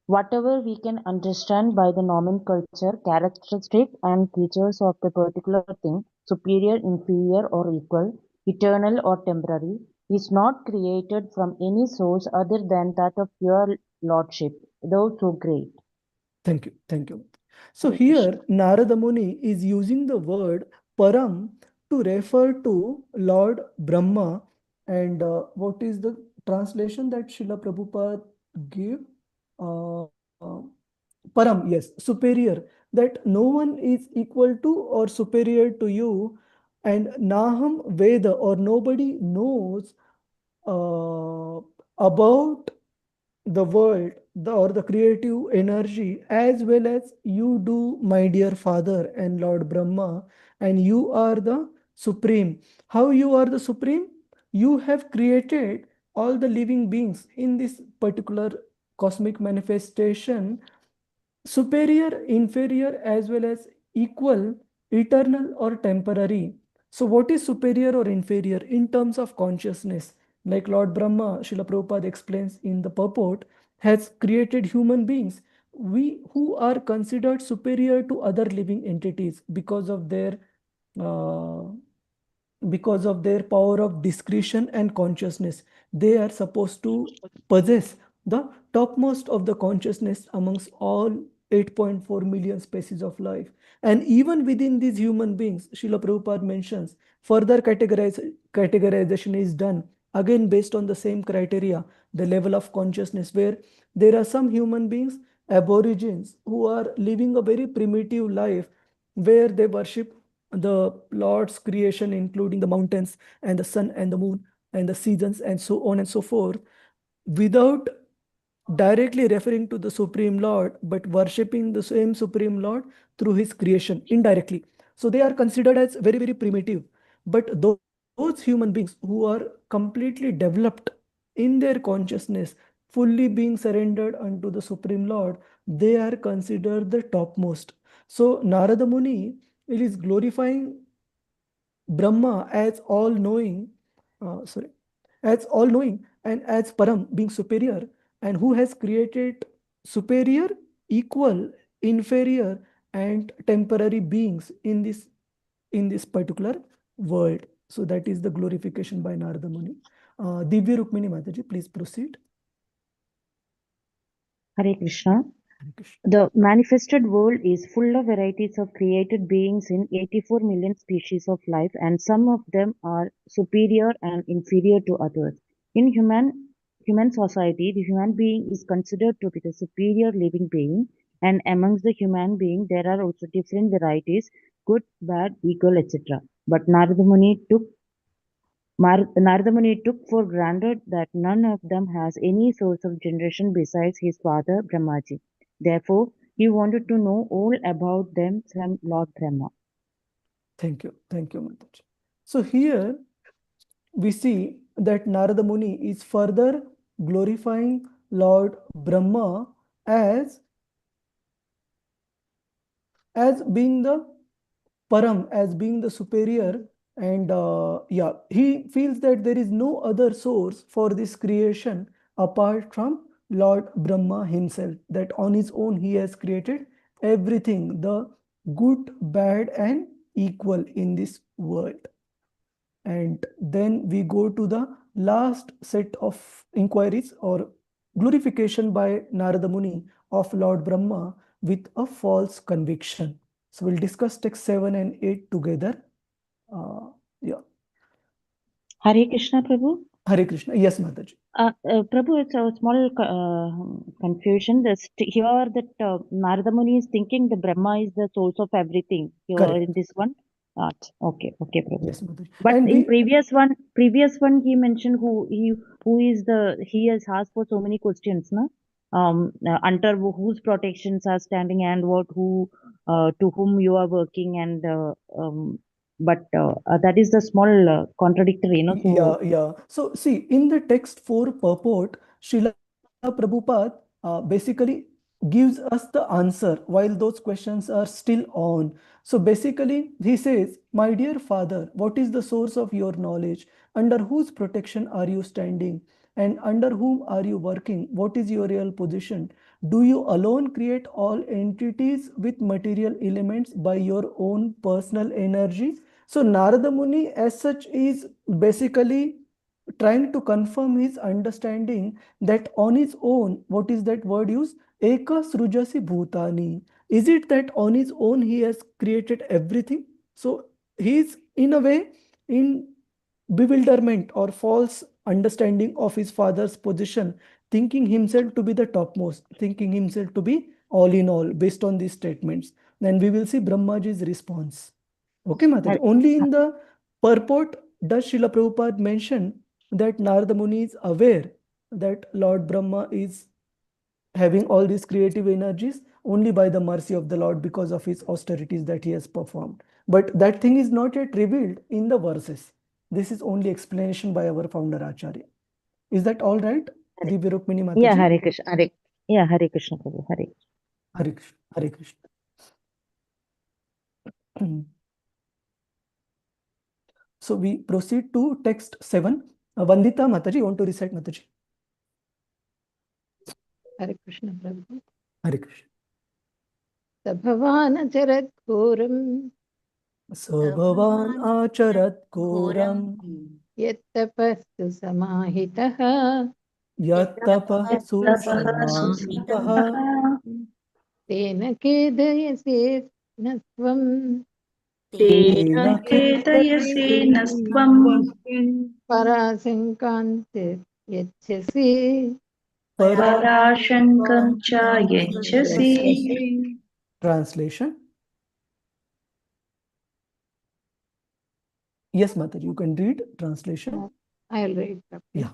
Whatever we can understand by the nomenclature, characteristic and features of the particular thing, superior, inferior or equal, eternal or temporary, is not created from any source other than that of pure lordship, though so great. Thank you. Thank you. So Hare here Narada Muni is using the word Param to refer to Lord Brahma. And what is the translation that Srila Prabhupada gave? Param, yes, superior. That no one is equal to or superior to you. And Naham Veda, or nobody knows about the world, or the creative energy, as well as you do, my dear Father and Lord Brahma, and you are the Supreme. How you are the Supreme? You have created all the living beings in this particular cosmic manifestation, superior, inferior, as well as equal, eternal or temporary. So what is superior or inferior in terms of consciousness? Like Lord Brahma, Srila Prabhupada explains in the purport, has created human beings who are considered superior to other living entities because of their uh, power of discretion and consciousness. They are supposed to possess the topmost of the consciousness amongst all 8.4 million species of life. And even within these human beings, Srila Prabhupada mentions further categorization is done again based on the same criteria, the level of consciousness, where there are some human beings, aborigines, who are living a very primitive life where they worship the Lord's creation, including the mountains and the sun and the moon and the seasons and so on and so forth, without directly referring to the Supreme Lord, but worshipping the same Supreme Lord through his creation indirectly. So they are considered as very, very primitive. But those human beings who are completely developed in their consciousness, fully being surrendered unto the Supreme Lord, they are considered the topmost. So Narada Muni is glorifying Brahma as all-knowing, as all-knowing and as Param, being superior, and who has created superior, equal, inferior, and temporary beings in this particular world. So that is the glorification by Narada Muni. Divya Rukmini Mataji, please proceed. Hare Krishna. Hare Krishna. The manifested world is full of varieties of created beings in 84 million species of life, and some of them are superior and inferior to others. In human society, the human being is considered to be the superior living being, and amongst the human being there are also different varieties, good, bad, equal, etc. But Narada Muni took for granted that none of them has any source of generation besides his father Brahmaji. Therefore, he wanted to know all about them from Lord Brahma. Thank you. Thank you, Mataji. So here we see that Narada Muni is further glorifying Lord Brahma as being the Param, as being the superior, and he feels that there is no other source for this creation apart from Lord Brahma himself, that on his own he has created everything, the good, bad, and equal in this world. And then we go to the last set of inquiries or glorification by Narada Muni of Lord Brahma with a false conviction. So we'll discuss text 7 and 8 together. Yeah. Hare Krishna, Prabhu. Hare Krishna. Yes, Mataji. Prabhu, it's a small confusion. Here that Narada Muni is thinking the Brahma is the source of everything. Here Correct. in this one, okay, Prabhu. Yes, Mataji. But And in previous one he mentioned he has asked for so many questions, no? Under whose protections are standing and to whom you are working but that is the small contradictory, no? Yeah. So see, in the text 4 purport, Srila Prabhupada basically gives us the answer while those questions are still on. So basically, he says, "My dear father, what is the source of your knowledge? Under whose protection are you standing? And under whom are you working? What is your real position? Do you alone create all entities with material elements by your own personal energy?" So Narada Muni as such is basically trying to confirm his understanding that on his own, what is that word used? Eka srujasi bhutani. Is it that on his own he has created everything? So he is in a way in bewilderment or false understanding of his father's position, thinking himself to be the topmost, thinking himself to be all in all based on these statements. Then we will see Brahmaji's response. Okay, Mataji. Only in the purport does Srila Prabhupada mention that Narada Muni is aware that Lord Brahma is having all these creative energies only by the mercy of the Lord because of his austerities that he has performed. But that thing is not yet revealed in the verses. This is only explanation by our founder Acharya. Is that all right? Divya Rukmini Mataji? Yeah, Hare Krishna. Hare Krishna, Prabhu. Hare Krishna. Hare Krishna. So we proceed to text 7. Vandita Mataji, you want to recite, Mataji? Hare Krishna, Prabhu. Hare Krishna. Sabhavan acharat ghoram. Sabhavan acharat ghoram. Yattapastu samahitaha. Yattapasu samahitaha. Tena kedayase natvam. Tena kedayase nasvam Parasankante yachasi. parashankam cha yachasi. Translation. Yes, Mataji, you can read translation. I'll read. Yeah.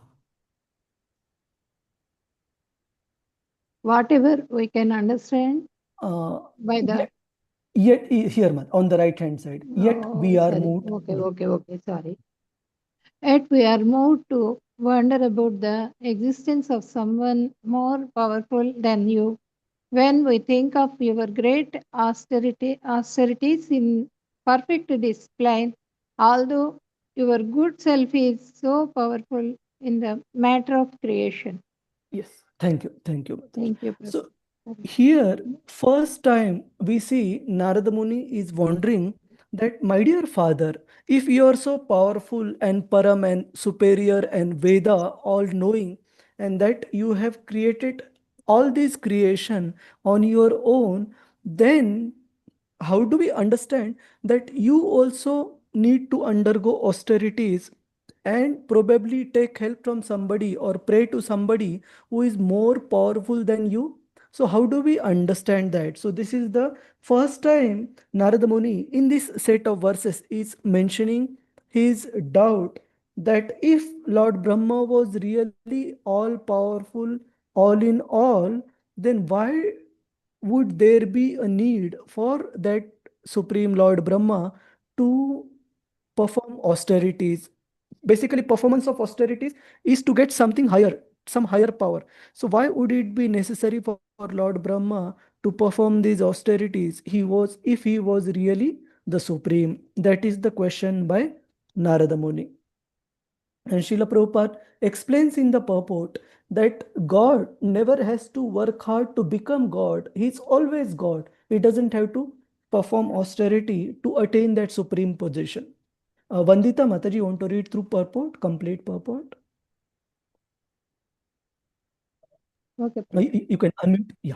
Whatever we can understand by the. Yet here, on the right hand side. Yet we are moved. Okay. Sorry. Yet we are moved to wonder about the existence of someone more powerful than you. When we think of your great austerities in perfect display, although your good self is so powerful in the matter of creation. Yes, thank you. Thank you. So here, first time we see Narada Muni is wondering that, my dear father, if you are so powerful and param and superior and Veda all knowing, and that you have created all this creation on your own, then how do we understand that you also need to undergo austerities and probably take help from somebody or pray to somebody who is more powerful than you? So how do we understand that? So this is the first time Narada Muni in this set of verses is mentioning his doubt that if Lord Brahma was really all powerful, all in all, then why would there be a need for that Supreme Lord Brahma to perform austerities? Basically, performance of austerities is to get something higher, some higher power. So why would it be necessary for Lord Brahma to perform these austerities? If he was really the Supreme. That is the question by Narada Muni. And Srila Prabhupada explains in the purport that God never has to work hard to become God. He's always God. He doesn't have to perform austerity to attain that supreme position. Vandita Mataji, you want to read through purport, complete purport? Okay. You can unmute. Yeah.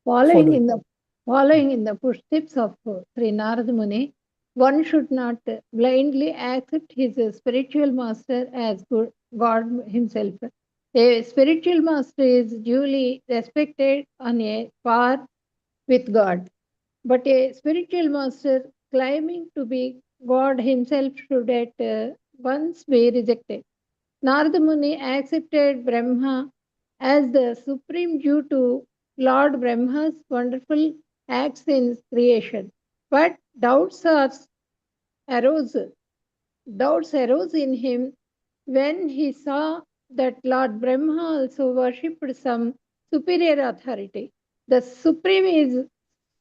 Following following in the footsteps of Sri Narada Muni, one should not blindly accept his spiritual master as God himself. A spiritual master is duly respected on a par with God, but a spiritual master claiming to be God himself should at once be rejected. Narada Muni accepted Brahma as the supreme due to Lord Brahma's wonderful acts in creation. But arose, doubts arose in him when he saw that Lord Brahma also worshipped some superior authority. The supreme is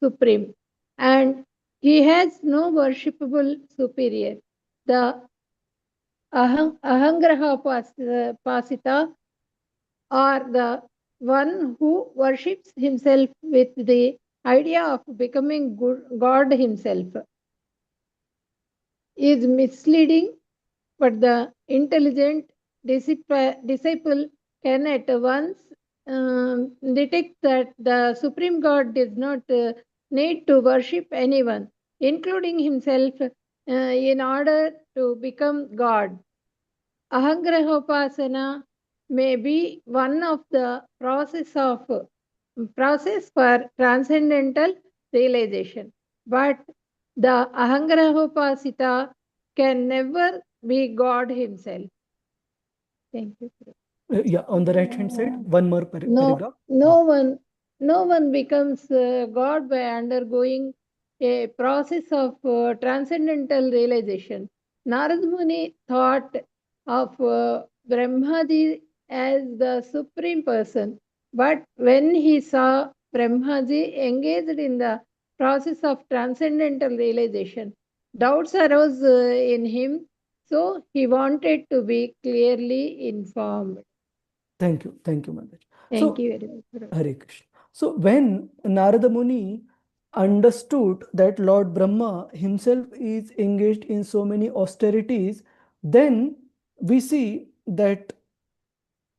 supreme, and he has no worshipable superior. The Ahangraha Pasita, or the one who worships himself with the idea of becoming God himself, is misleading, but the intelligent disciple can at once detect that the Supreme God does not need to worship anyone, including himself, in order to become God. Ahangrahopasana may be one of the process for transcendental realization, but the Ahangrahopasita can never be God himself. Thank you. Yeah, on the right hand side, one more paragraph. No one becomes God by undergoing a process of transcendental realization. Narada Muni thought of Brahmaji as the supreme person, but when he saw Brahmaji engaged in the process of transcendental realization, doubts arose in him, so he wanted to be clearly informed. Thank you, Manoj. Thank you very much. Hare Krishna. So when Narada Muni understood that Lord Brahma himself is engaged in so many austerities, then we see that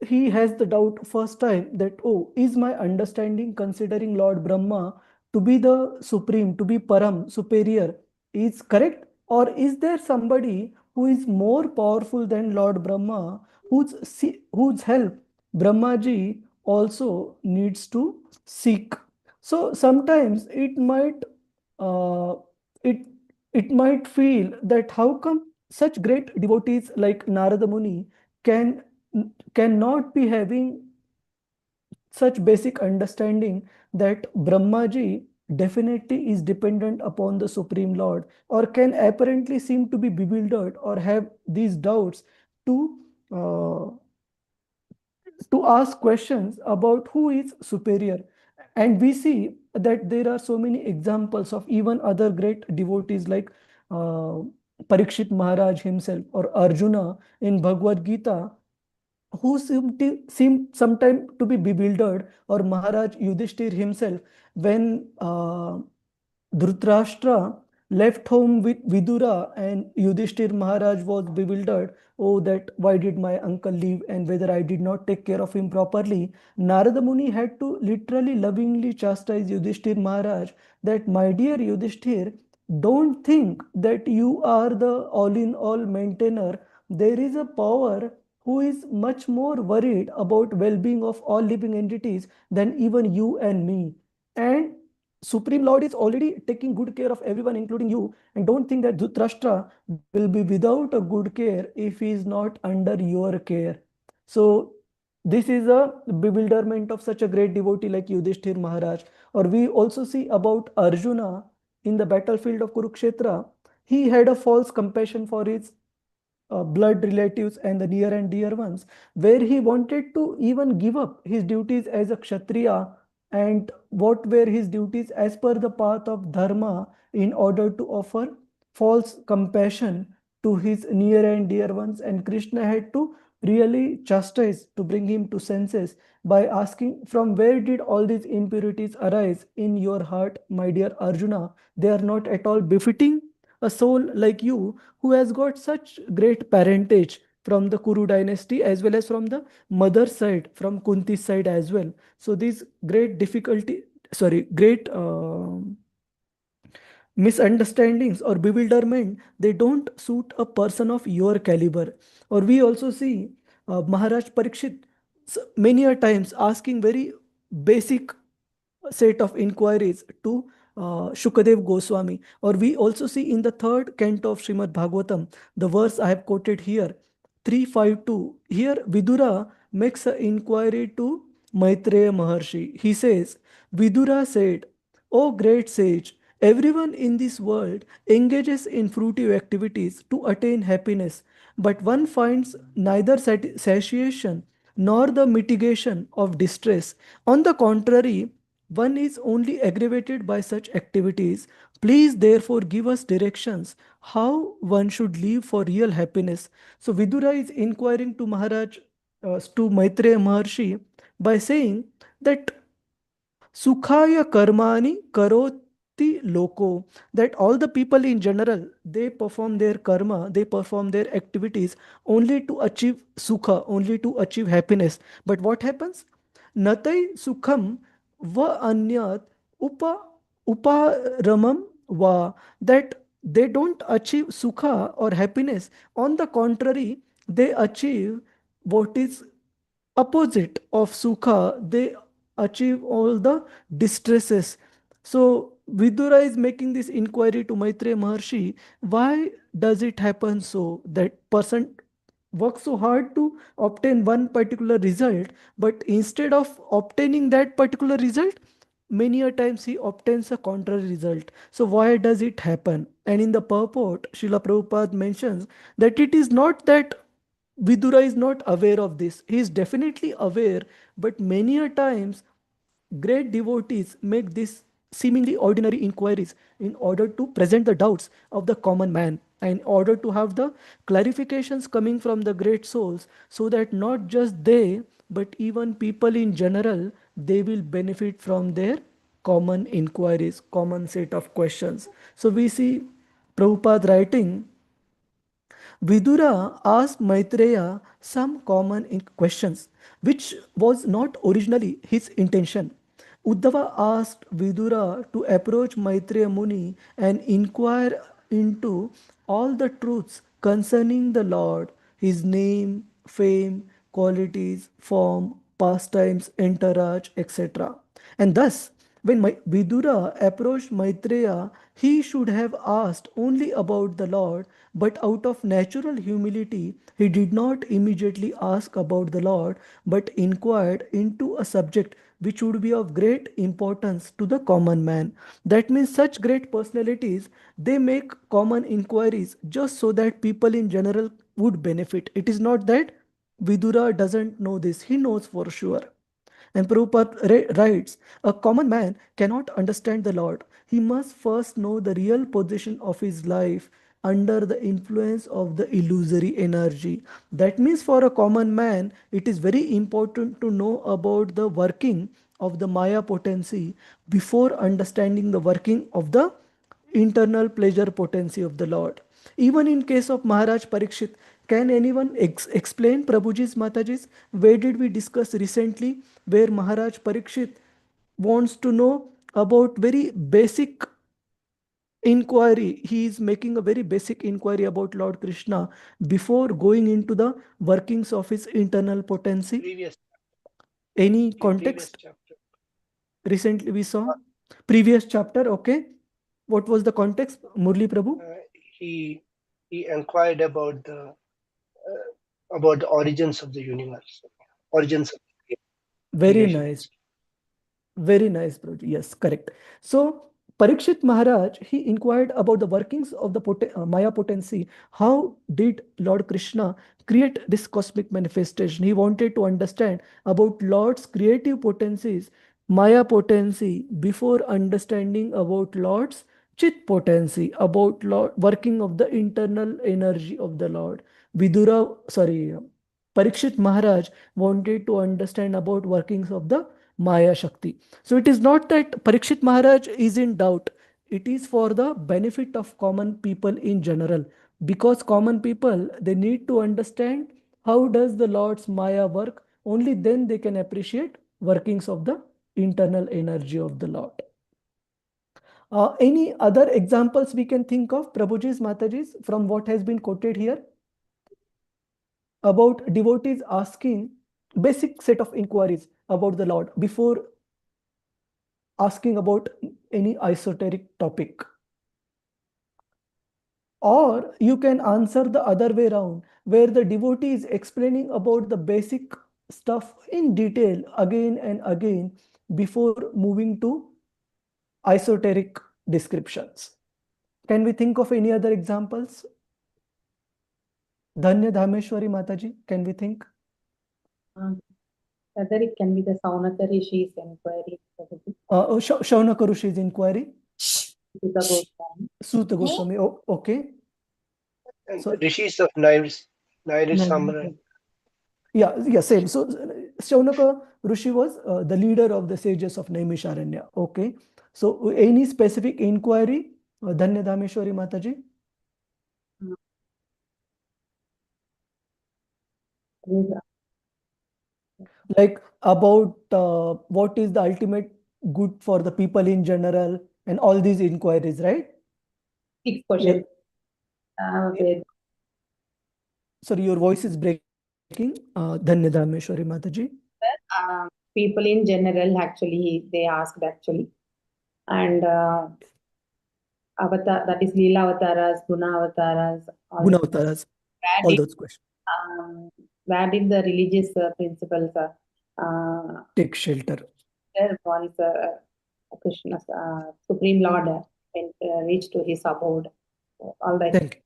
he has the doubt first time that, oh, is my understanding considering Lord Brahma to be the supreme, to be Param, superior, is correct? Or is there somebody who is more powerful than Lord Brahma, whose help Brahmaji also needs to seek? So sometimes uh, it, it might feel that how come such great devotees like Narada Muni cannot be having such basic understanding that Brahmaji definitely is dependent upon the Supreme Lord, or can apparently seem to be bewildered or have these doubts to uh, ask questions about who is superior. And we see that there are so many examples of even other great devotees like Parikshit Maharaj himself or Arjuna in Bhagavad Gita, who seem sometimes to be bewildered, or Maharaj Yudhishthir himself when Dhritarashtra left home with Vidura and Yudhishthir Maharaj was bewildered. Oh, that why did my uncle leave and whether I did not take care of him properly. Narada Muni had to literally lovingly chastise Yudhishthir Maharaj that, my dear Yudhishthir, don't think that you are the all-in-all maintainer. There is a power who is much more worried about well-being of all living entities than even you and me. And Supreme Lord is already taking good care of everyone, including you. And don't think that Dhritarashtra will be without a good care if he is not under your care. So this is a bewilderment of such a great devotee like Yudhishthir Maharaj. Or we also see about Arjuna in the battlefield of Kurukshetra. He had a false compassion for his blood relatives and the near and dear ones, where he wanted to even give up his duties as a Kshatriya and what were his duties as per the path of Dharma in order to offer false compassion to his near and dear ones. And Krishna had to really chastise to bring him to senses by asking, from where did all these impurities arise in your heart, my dear Arjuna? They are not at all befitting a soul like you who has got such great parentage from the Kuru dynasty as well as from the mother side, from Kunti's side as well. So these great great misunderstandings or bewilderment, they don't suit a person of your caliber. Or we also see Maharaj Parikshit many a times asking very basic set of inquiries to Shukadev Goswami. Or we also see in the third canto of Srimad Bhagavatam, the verse I have quoted here, 352. Here Vidura makes an inquiry to Maitreya Maharshi. He says, Vidura said, O great sage, everyone in this world engages in fruitive activities to attain happiness, but one finds neither satiation nor the mitigation of distress. On the contrary, one is only aggravated by such activities. Please, therefore, give us directions how one should live for real happiness. So, Vidura is inquiring to Maharaj, to Maitreya Maharshi, by saying that Sukhaya karmani karoti loko, that all the people in general, they perform their karma, they perform their activities only to achieve sukha, only to achieve happiness. But what happens? Natai sukham va anyat uparamam va, that they don't achieve sukha or happiness. On the contrary, they achieve what is opposite of sukha. They achieve all the distresses. So Vidura is making this inquiry to Maitreya Maharshi, why does it happen so that person works so hard to obtain one particular result, but instead of obtaining that particular result, many a times he obtains a contrary result. So why does it happen? And in the purport, Srila Prabhupada mentions that it is not that Vidura is not aware of this. He is definitely aware, but many a times great devotees make these seemingly ordinary inquiries in order to present the doubts of the common man, and in order to have the clarifications coming from the great souls, so that not just they, but even people in general, they will benefit from their common inquiries, common set of questions. So we see Prabhupada writing, Vidura asked Maitreya some common questions, which was not originally his intention. Uddhava asked Vidura to approach Maitreya Muni and inquire into all the truths concerning the Lord, his name, fame, qualities, form, pastimes, entourage, etc. And thus, when Vidura approached Maitreya, he should have asked only about the Lord, but out of natural humility, he did not immediately ask about the Lord, but inquired into a subject which would be of great importance to the common man. That means such great personalities, they make common inquiries just so that people in general would benefit. It is not that Vidura doesn't know this, he knows for sure. And Prabhupada writes, a common man cannot understand the Lord. He must first know the real position of his life under the influence of the illusory energy. That means for a common man, it is very important to know about the working of the Maya potency before understanding the working of the internal pleasure potency of the Lord. Even in case of Maharaj Parikshit, can anyone explain Prabhuji's Mataji's? Where did we discuss recently where Maharaj Parikshit wants to know about very basic inquiry? He is making a very basic inquiry about Lord Krishna before going into the workings of his internal potency. Previous Any in previous context chapter. recently we saw? Previous chapter, okay. What was the context, Murli Prabhu? He inquired about the origins of the universe, origins of the Very creation. nice. Very nice, Prabhuji. Yes, correct. So, Parikshit Maharaj, he inquired about the workings of the Maya potency. How did Lord Krishna create this cosmic manifestation? He wanted to understand about Lord's creative potencies, Maya potency, before understanding about Lord's Chit potency, about Lord, working of the internal energy of the Lord. Parikshit Maharaj wanted to understand about workings of the Maya Shakti. So it is not that Parikshit Maharaj is in doubt. It is for the benefit of common people in general. Because common people, they need to understand how does the Lord's Maya work. Only then they can appreciate workings of the internal energy of the Lord. Any other examples we can think of, Prabhuji's, Mataji's, from what has been quoted here? About devotees asking basic set of inquiries about the Lord before asking about any esoteric topic. Or you can answer the other way around, where the devotee is explaining about the basic stuff in detail again and again before moving to esoteric descriptions. Can we think of any other examples? Dhanya Dhameshwari Mataji, can we think? Whether it can be the Saunaka Rishi's inquiry. Shaunaka Rishi's inquiry? Sutta Goswami. Sutta Goswami, okay. And So, rishis of Samra. Yeah, same. So Shaunaka Rishi was the leader of the sages of Naimisharanya. Okay. So any specific inquiry, Dhanya Dhameshwari Mataji? Like about what is the ultimate good for the people in general and all these inquiries, right? 6 questions. Sorry, your voice is breaking. Dhanya Dhameshwari Mataji. People in general, actually, they asked actually. And avatar, that is Leela Avataras, Guna Avataras. Guna Avataras, all those questions. Where did the religious principles take shelter? There once Krishna's Supreme Lord reached to his abode. All that.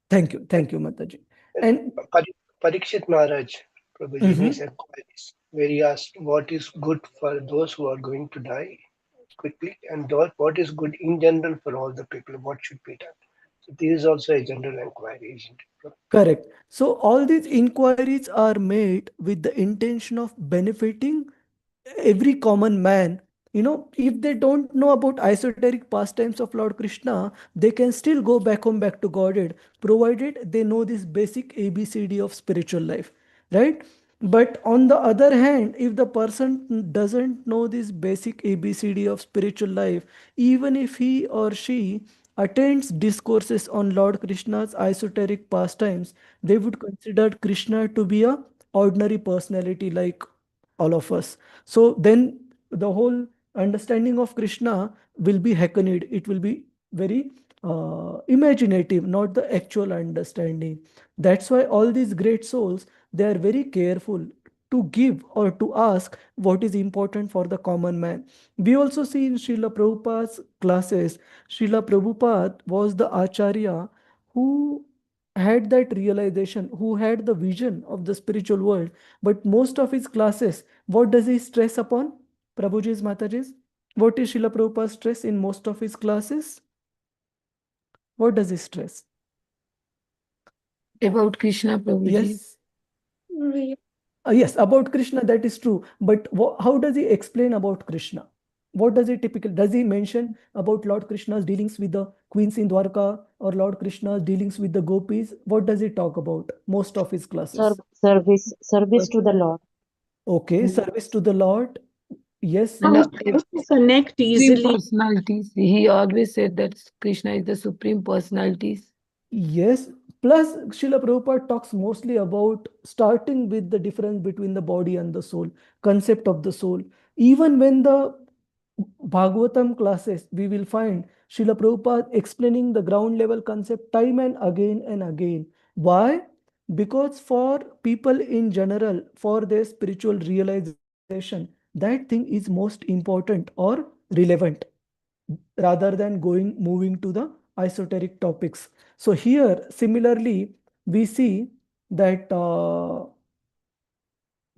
Thank you, Mataji. And Parikshit Maharaj, Prabhuji, his inquiries, where he asked what is good for those who are going to die quickly, and what is good in general for all the people, what should be done. So this is also a general inquiry, isn't it? Correct. So all these inquiries are made with the intention of benefiting every common man. You know, if they don't know about esoteric pastimes of Lord Krishna, they can still go back home, back to Godhead, provided they know this basic ABCD of spiritual life, right? But on the other hand, if the person doesn't know this basic ABCD of spiritual life, even if he or she attends discourses on Lord Krishna's esoteric pastimes, they would consider Krishna to be a ordinary personality like all of us. So then the whole understanding of Krishna will be hackneyed. It will be very imaginative, not the actual understanding. That's why all these great souls, they are very careful to give or to ask what is important for the common man. We also see in Srila Prabhupada's classes, Srila Prabhupada was the Acharya who had that realization, who had the vision of the spiritual world. But most of his classes, what does he stress upon? Prabhuji's, Mataji's? What is Srila Prabhupada's stress in most of his classes? What does he stress? About Krishna, Prabhuji. Yes. Yes, about Krishna, that is true. But how does he explain about Krishna? What does he typically, does he mention about Lord Krishna's dealings with the queens in Dwarka or Lord Krishna's dealings with the gopis? What does he talk about? Most of his classes. Service to the Lord. Okay, service to the Lord. Yes. Connect easily. Personalities. He always said that Krishna is the supreme personalities. Yes. Plus, Srila Prabhupada talks mostly about starting with the difference between the body and the soul, concept of the soul. Even when the Bhagavatam classes, we will find Srila Prabhupada explaining the ground level concept time and again and again. Why? Because for people in general, for their spiritual realization, that thing is most important or relevant rather than moving to the esoteric topics. So here, similarly, we see that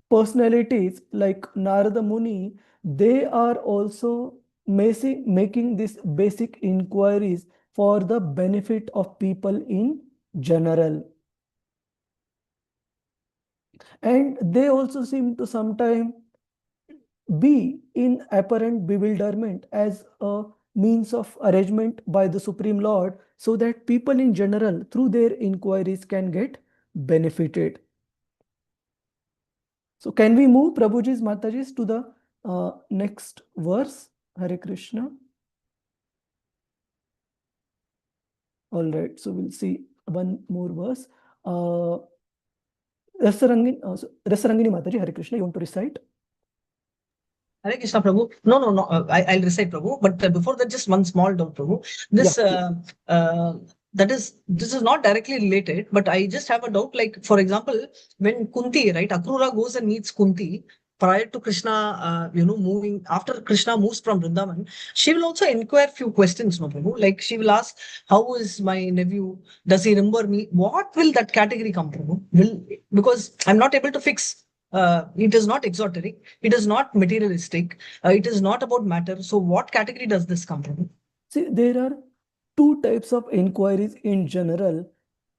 personalities like Narada Muni, they are also making these basic inquiries for the benefit of people in general. And they also seem to sometimes be in apparent bewilderment as a means of arrangement by the Supreme Lord so that people in general, through their inquiries, can get benefited. So can we move, Prabhuji's, Mataji's, to the Next verse, Hare Krishna. All right, so we'll see one more verse. Rasarangini Mataji, Hare Krishna, you want to recite? Hare Krishna, Prabhu. No. I'll recite, Prabhu. But before that, just one small doubt, Prabhu. This this is not directly related, but I just have a doubt. Like, for example, when Kunti, right, Akrura goes and meets Kunti prior to Krishna, moving after Krishna moves from Vrindavan, she will also inquire few questions, no, Prabhu. Like, she will ask, "How is my nephew? Does he remember me?" What will that category come, Prabhu? Because I'm not able to fix. It is not exoteric. It is not materialistic. It is not about matter. So, what category does this come from? See, there are two types of inquiries in general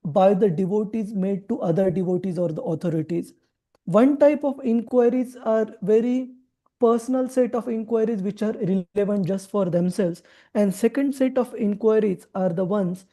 by the devotees made to other devotees or the authorities. One type of inquiries are very personal set of inquiries which are relevant just for themselves, and second set of inquiries are the ones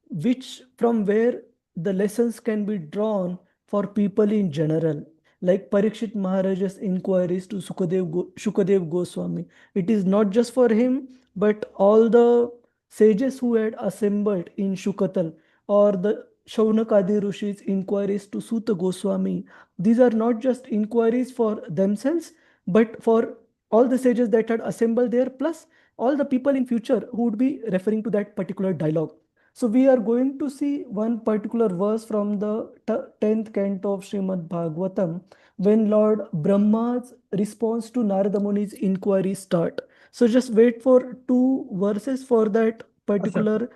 which from where the lessons can be drawn for people in general, like Parikshit Maharaj's inquiries to Shukadev Goswami. It is not just for him, but all the sages who had assembled in Shukatal, or the Shaunakadi Rishi's inquiries to Suta Goswami. These are not just inquiries for themselves, but for all the sages that had assembled there, plus all the people in future who would be referring to that particular dialogue. So we are going to see one particular verse from the 10th canto of Srimad Bhagavatam, when Lord Brahma's response to Narada Muni's inquiry start. So just wait for two verses for that particular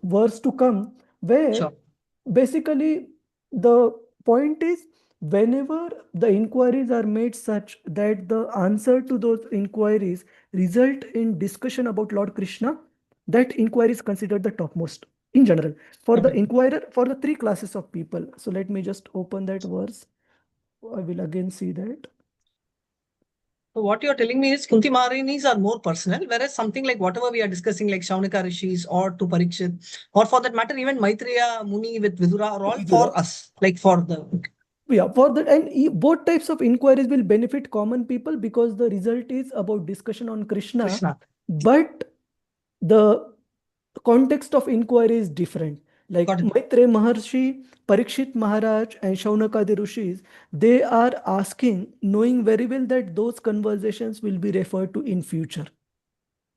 verse to come, where basically the point is, whenever the inquiries are made such that the answer to those inquiries result in discussion about Lord Krishna, that inquiry is considered the topmost in general for the inquirer, for the three classes of people. So let me just open that verse. I will again see that. So what you're telling me is Kunti Maharinis are more personal, whereas something like whatever we are discussing, like Shaunaka Rishis or to Parikshit, or for that matter, even Maitreya Muni with Vidura are all for us, like for the... Yeah, for that, and both types of inquiries will benefit common people because the result is about discussion on Krishna. But the context of inquiry is different. Like Maitreya Maharshi, Parikshit Maharaj, and Shaunakadi Rishis, they are asking, knowing very well that those conversations will be referred to in future.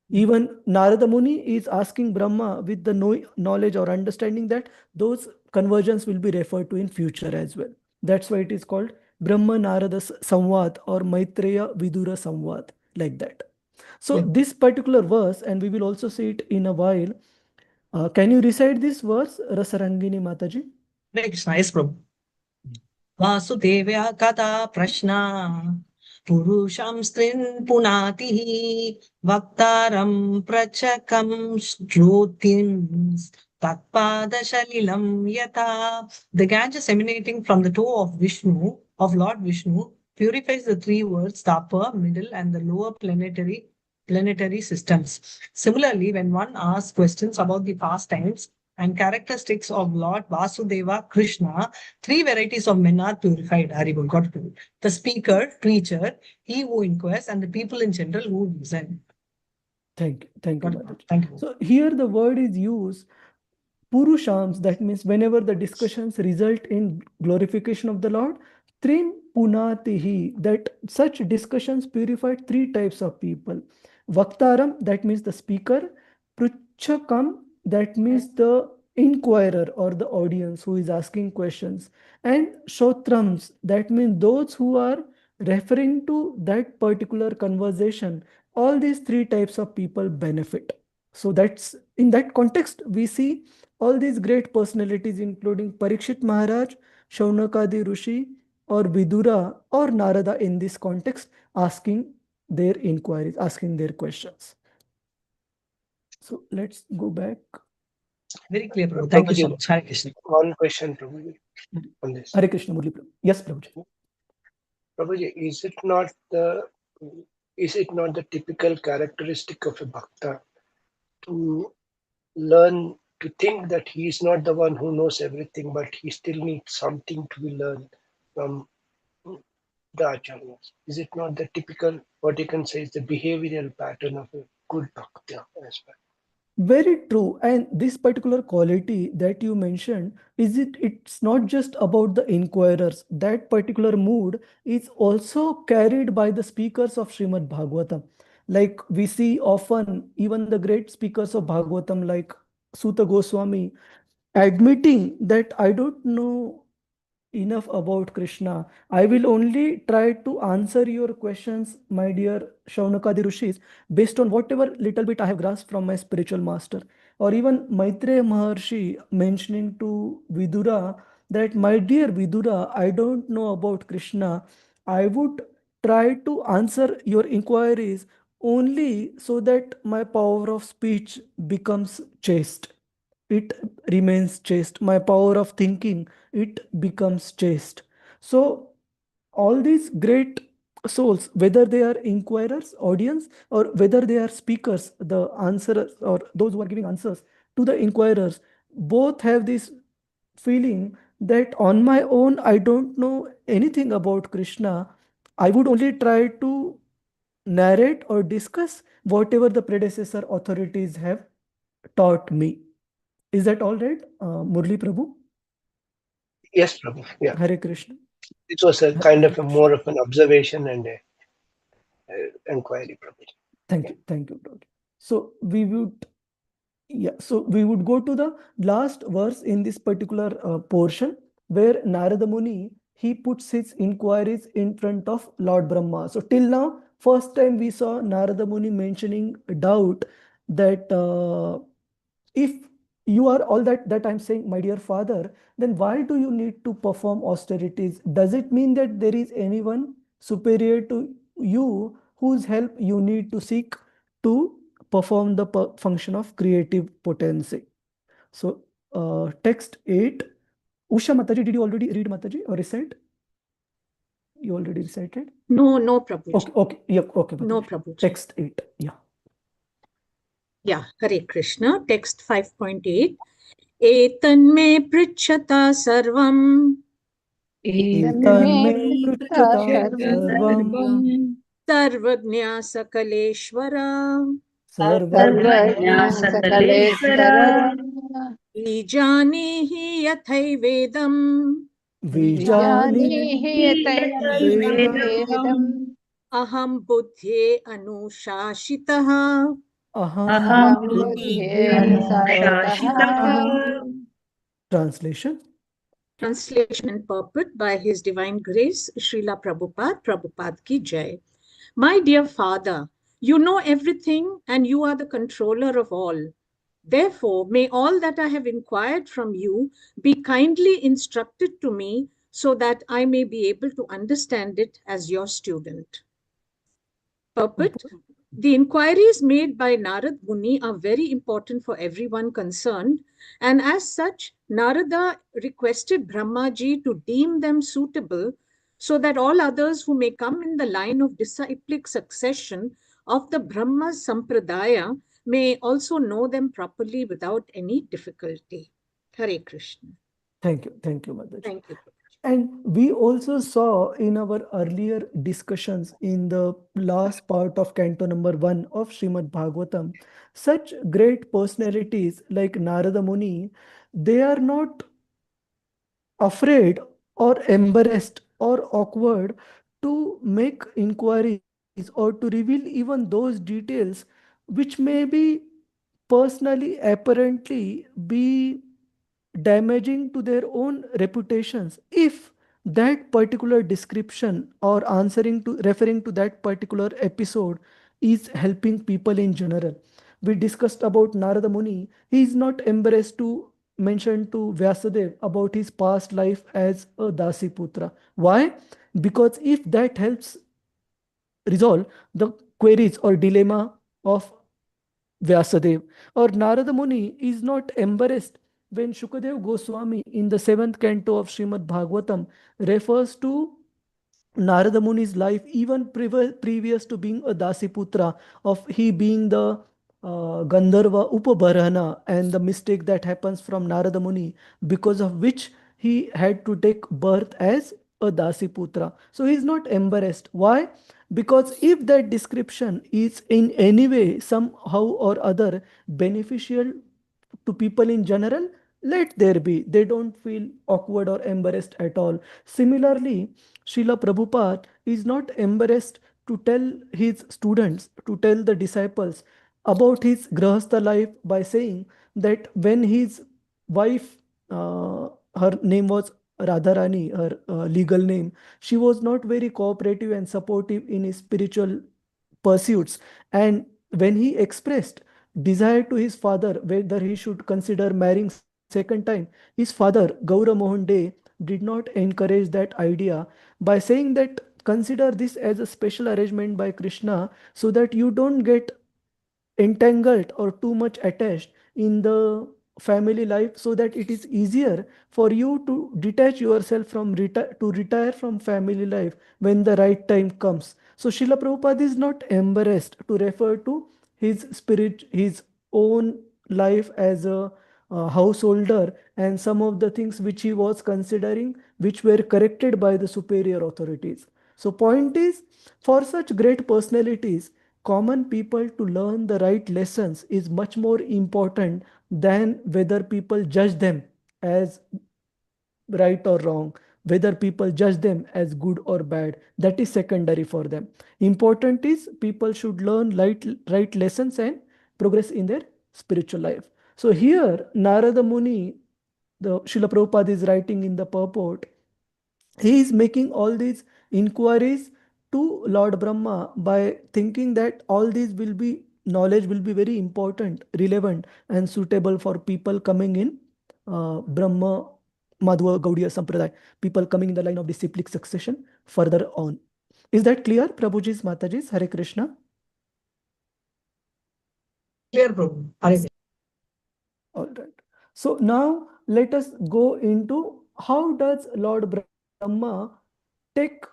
Even Narada Muni is asking Brahma with the knowledge or understanding that those conversions will be referred to in future as well. That's why it is called Brahma Narada Samvad or Maitreya Vidura Samvad, like that. So this particular verse, and we will also see it in a while. Can you recite this verse, Rasarangini Mataji? Nice, Prabhu. Vasudevya Kata Prashna Purusham Strin Punatihi Vaktaram Prachakam Shrutim Tatpada Shalilam Yata. The Ganges emanating from the toe of Vishnu, of Lord Vishnu, purifies the three worlds, the upper, middle, and the lower planetary systems. Similarly, when one asks questions about the past times and characteristics of Lord Vasudeva Krishna, three varieties of men are purified. Haribol, got to. The speaker, preacher, he who inquires, and the people in general who listen. Thank you, Mataji. Thank you. So here the word is used, Purushams, that means whenever the discussions result in glorification of the Lord, Trin Punatihi, that such discussions purify three types of people. Vaktaram, that means the speaker. Pruchakam, that means the inquirer or the audience who is asking questions. And Shotrams, that means those who are referring to that particular conversation. All these three types of people benefit. So that's in that context, we see all these great personalities, including Parikshit Maharaj, Shaunakadi Rishi, or Vidura or Narada in this context, asking their inquiries, asking their questions. So let's go back. Very clear, Prabhu. Thank you so much. Hare Krishna. One question, Prabhuji, on this. Hare Krishna, Murli Prabhu. Yes, Prabhuji. Prabhuji, is it not the typical characteristic of a bhakta to learn, to think that he is not the one who knows everything, but he still needs something to be learned from the acharyas? Is it not the typical, what you can say is the behavioral pattern of a good bhakta as well? Very true. And this particular quality that you mentioned, it's not just about the inquirers. That particular mood is also carried by the speakers of Srimad Bhagavatam. Like we see often, even the great speakers of Bhagavatam, like Suta Goswami, admitting that I don't know enough about Krishna. I will only try to answer your questions, my dear Shaunakadi Rishis, based on whatever little bit I have grasped from my spiritual master. Or even Maitreya Maharshi mentioning to Vidura that, my dear Vidura, I don't know about Krishna. I would try to answer your inquiries only so that my power of speech becomes chaste. It remains chaste. My power of thinking, it becomes chaste. So all these great souls, whether they are inquirers, audience, or whether they are speakers, the answerers or those who are giving answers to the inquirers, both have this feeling that on my own I don't know anything about Krishna. I would only try to narrate or discuss whatever the predecessor authorities have taught me. Is that all right, Murli Prabhu? Yes, Prabhu. Yeah. Hare Krishna. It was a Hare kind of a Krishna. more of an observation and a inquiry, Prabhu. Thank you. Thank you, Prabhu. So we would go to the last verse in this particular portion where Narada Muni, he puts his inquiries in front of Lord Brahma. So till now, first time we saw Narada Muni mentioning doubt that if you are all that I'm saying, my dear father, then why do you need to perform austerities? Does it mean that there is anyone superior to you whose help you need to seek to perform the function of creative potency? So text 8. Usha Mataji, did you already read, Mataji, or recite? You already recited? No, Prabhuji. Okay, yeah, okay, No, Mataji. Prabhuji. Text 8, yeah. Yeah, Hare Krishna, text 5.8. Etanme pritchata sarvam. Etanme pritchata sarvam. Sarvagnya sakaleshvara. Sarvajna Sakaleshvara. Vijanehi yathaivedam. Vijanehi vedam. Aham buddhye anushashitaha. Aham buddhye anushashitaha. Translation. Translation and purport by His Divine Grace, Srila Prabhupada, Prabhupada ki Jai. My dear Father, you know everything and you are the controller of all. Therefore, may all that I have inquired from you be kindly instructed to me so that I may be able to understand it as your student. Purport. The inquiries made by Narad Muni are very important for everyone concerned, and as such, Narada requested Brahmaji to deem them suitable so that all others who may come in the line of disciplic succession of the Brahma Sampradaya may also know them properly without any difficulty. Hare Krishna. Thank you, Mataji. Thank you. And we also saw in our earlier discussions in the last part of Canto number 1 of Srimad Bhagavatam, such great personalities like Narada Muni, they are not afraid or embarrassed or awkward to make inquiries or to reveal even those details which may be personally, apparently be damaging to their own reputations if that particular description or referring to that particular episode is helping people in general. We discussed about Narada Muni. He is not embarrassed to mention to Vyasadev about his past life as a Dasi Putra. Why? Because if that helps resolve the queries or dilemma of Vyasadev, or Narada Muni is not embarrassed when Shukadev Goswami in the 7th canto of Srimad Bhagavatam refers to Narada Muni's life even previous to being a Dasiputra, of he being the Gandharva Upabarana, and the mistake that happens from Narada Muni, because of which he had to take birth as a Dasiputra. So he's not embarrassed. Why? Because if that description is in any way, somehow or other, beneficial to people in general, let there be. They don't feel awkward or embarrassed at all. Similarly, Srila Prabhupada is not embarrassed to tell his students, to tell the disciples about his Grahastha life by saying that when his wife, her name was Radharani, her legal name, she was not very cooperative and supportive in his spiritual pursuits. And when he expressed desire to his father whether he should consider marrying second time, his father, Gaura Mohan Dey, did not encourage that idea by saying that consider this as a special arrangement by Krishna so that you don't get entangled or too much attached in the family life, so that it is easier for you to detach yourself from retire from family life when the right time comes. So Srila Prabhupada is not embarrassed to refer to his spirit, his own life as a householder, and some of the things which he was considering which were corrected by the superior authorities. So point is, for such great personalities, common people to learn the right lessons is much more important than whether people judge them as right or wrong, whether people judge them as good or bad. That is secondary for them. Important is people should learn right lessons and progress in their spiritual life. So here, Narada Muni, the Srila Prabhupada is writing in the purport, he is making all these inquiries to Lord Brahma by thinking that all these will be knowledge will be very important, relevant, and suitable for people coming in Brahma Madhva Gaudiya Sampradaya, people coming in the line of disciplic succession further on. Is that clear, Prabhuji's, Mataji's? Hare Krishna. Clear, Prabhu. Hare Krishna. All right. So now let us go into how does Lord Brahma take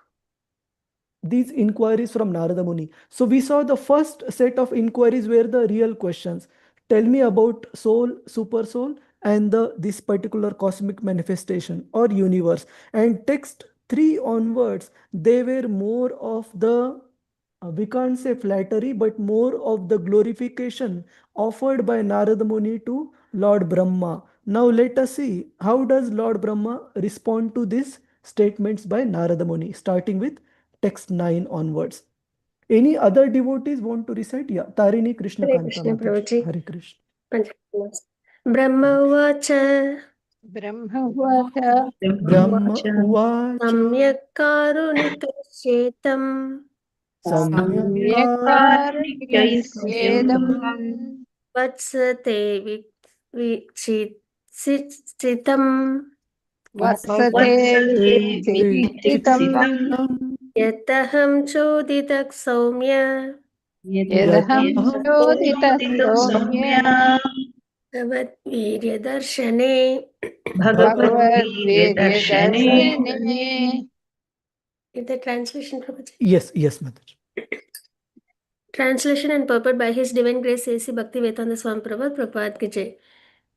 these inquiries from Narada Muni. So we saw the first set of inquiries were the real questions. Tell me about soul, super soul, and this particular cosmic manifestation or universe. And text 3 onwards, they were more of the we can't say flattery, but more of the glorification offered by Narada Muni to Lord Brahma. Now let us see how does Lord Brahma respond to these statements by Narada Muni, starting with text 9 onwards. Any other devotees want to recite? Yeah, Tarini Krishna Hare Kanta Krishna, Mataji. Prabhuji. Hare Krishna. Panchamanas. Brahma Uvacha Brahma Brahma Uvacha Samyak Karunikasyetam Samyakarnikasyetam Vatsate Vichitsitam Vatsate Vichitam Yataham Choditak Saumya Yadaham Chodita Somya Bhavad Virya Darshane. Bhagavad Virya Darshane. Is the translation, Prabhuji? Yes, Mataji. Translation and purport by His Divine Grace A.C. Bhakti Vaibhav Swami Prabhupada Ki Jai.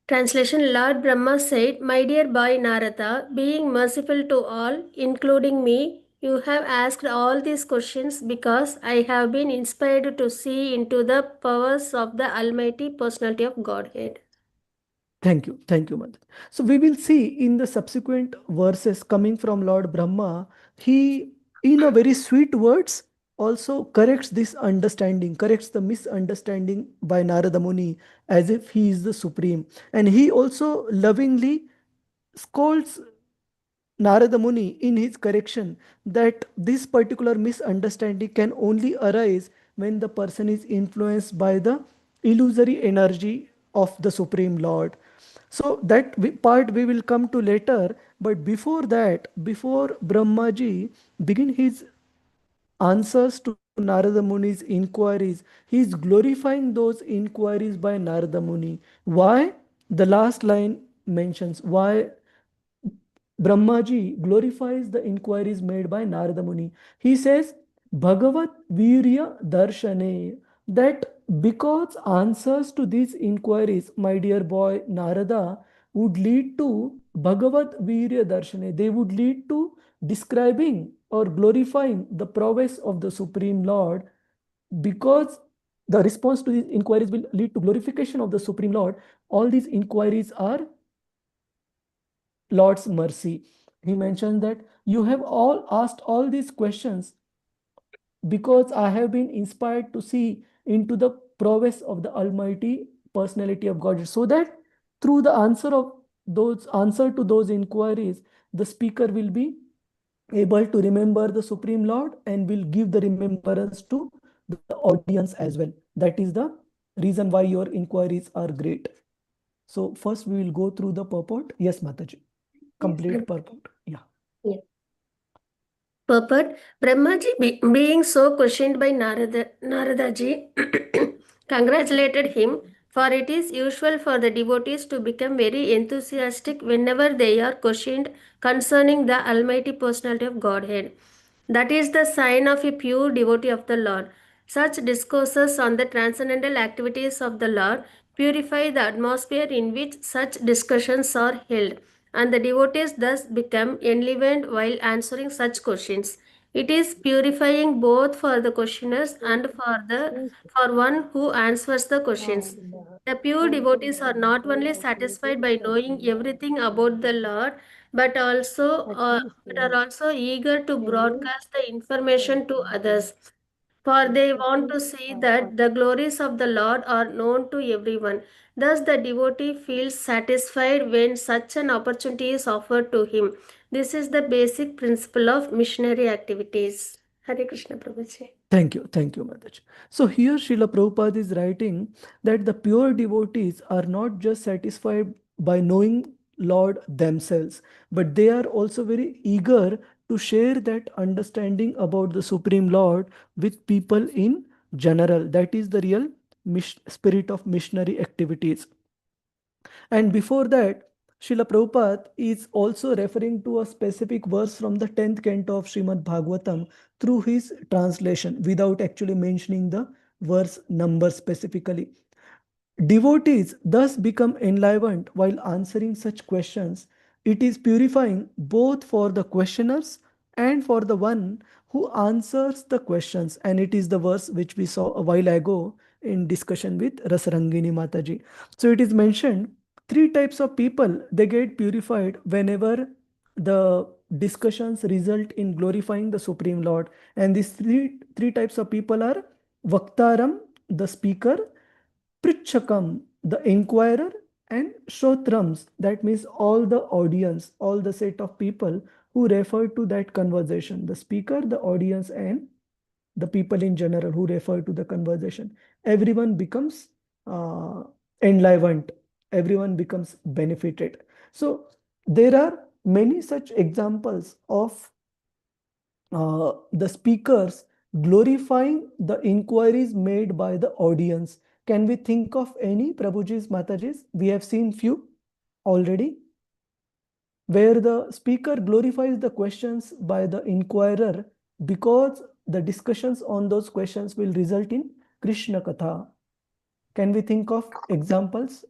Translation. Lord Brahma said, My dear boy Narada, being merciful to all, including me, you have asked all these questions because I have been inspired to see into the powers of the Almighty Personality of Godhead. Thank you, Mataji. So we will see in the subsequent verses coming from Lord Brahma, he, in a very sweet words, also corrects this understanding, corrects the misunderstanding by Narada Muni as if he is the supreme. And he also lovingly scolds Narada Muni in his correction that this particular misunderstanding can only arise when the person is influenced by the illusory energy of the Supreme Lord. So that part we will come to later, but before that, before Brahmaji begin his answers to Narada Muni's inquiries, he is glorifying those inquiries by Narada Muni. Why? The last line mentions why Brahmaji glorifies the inquiries made by Narada Muni. He says, Bhagavat Virya Darshane, that because answers to these inquiries, my dear boy Narada, would lead to Bhagavat Virya Darshane, they would lead to describing or glorifying the prowess of the Supreme Lord, because the response to these inquiries will lead to glorification of the Supreme Lord. All these inquiries are Lord's mercy. He mentioned that you have all asked all these questions because I have been inspired to see into the prowess of the Almighty personality of God, so that through the answer to those inquiries, the speaker will be able to remember the Supreme Lord and will give the remembrance to the audience as well. That is the reason why your inquiries are great. So first we will go through the purport. Yes, Mataji. Complete purport. Yeah. Yeah. Purport. Brahmaji, being so questioned by Naradaji, congratulated him, for it is usual for the devotees to become very enthusiastic whenever they are questioned concerning the Almighty Personality of Godhead. That is the sign of a pure devotee of the Lord. Such discourses on the transcendental activities of the Lord purify the atmosphere in which such discussions are held, and the devotees thus become enlivened while answering such questions. It is purifying both for the questioners and for one who answers the questions. The pure devotees are not only satisfied by knowing everything about the Lord, but are also eager to broadcast the information to others. For they want to see that the glories of the Lord are known to everyone. Thus, the devotee feels satisfied when such an opportunity is offered to him. This is the basic principle of missionary activities. Hare Krishna Prabhuji. Thank you, Mataji. So here Srila Prabhupada is writing that the pure devotees are not just satisfied by knowing Lord themselves, but they are also very eager to share that understanding about the Supreme Lord with people in general. That is the real spirit of missionary activities. And before that, Srila Prabhupada is also referring to a specific verse from the 10th canto of Srimad Bhagavatam through his translation without actually mentioning the verse number specifically. Devotees thus become enlivened while answering such questions. It is purifying both for the questioners and for the one who answers the questions. And it is the verse which we saw a while ago in discussion with Rasarangini Mataji. So it is mentioned 3 types of people, they get purified whenever the discussions result in glorifying the Supreme Lord. And these three types of people are Vaktaram, the speaker, Pritchakam, the inquirer, and Shotrams, that means all the audience, all the set of people who refer to that conversation, the speaker, the audience, and the people in general who refer to the conversation. Everyone becomes enlivened, everyone becomes benefited. So there are many such examples of the speakers glorifying the inquiries made by the audience. Can we think of any, Prabhuji's, Mataji's? We have seen few already, where the speaker glorifies the questions by the inquirer because the discussions on those questions will result in Krishna Katha. Can we think of examples?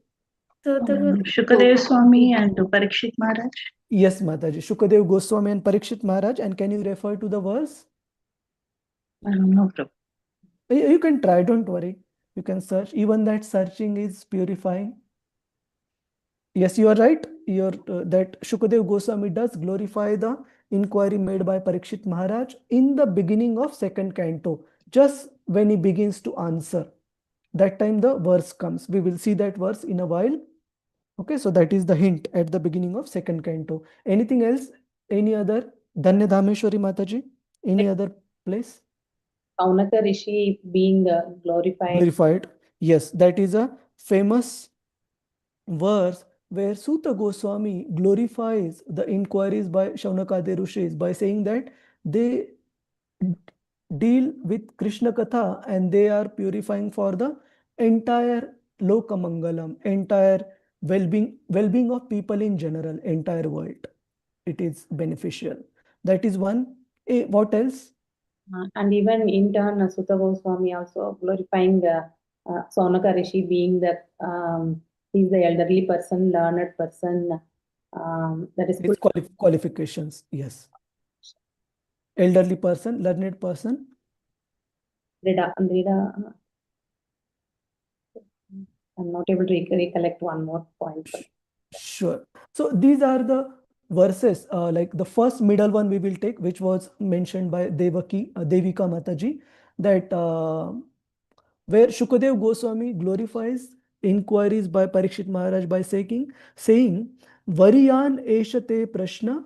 Shukadev Swami and Parikshit Maharaj. Yes, Mataji. Shukadev Goswami and Parikshit Maharaj. And can you refer to the verse? No problem. You can try, don't worry. You can search. Even that searching is purifying. Yes, you are right. That Shukadev Goswami does glorify the inquiry made by Parikshit Maharaj in the beginning of 2nd canto, just when he begins to answer. That time the verse comes. We will see that verse in a while. Okay, so that is the hint at the beginning of 2nd canto. Anything else? Any other? Dhanya Dhameshwari Mataji? Any other place? Kaunaka Rishi being glorified. Glorified. Yes, that is a famous verse where Suta Goswami glorifies the inquiries by Shaunakadi Rishis by saying that they deal with Krishna Katha and they are purifying for the entire Lokamangalam, entire well-being of people in general, entire world. It is beneficial. That is one. What else? And even in turn, Sutta Goswami also glorifying Saunaka Rishi being that he's the elderly person, learned person. That is His qualifications, yes. elderly person, learned person. Rida, I'm not able to recollect one more point. Sure. So these are the verses, like the first middle one we will take, which was mentioned by Devika Mataji, that where Shukadev Goswami glorifies inquiries by Parikshit Maharaj by saying Variyan Eshate Prashna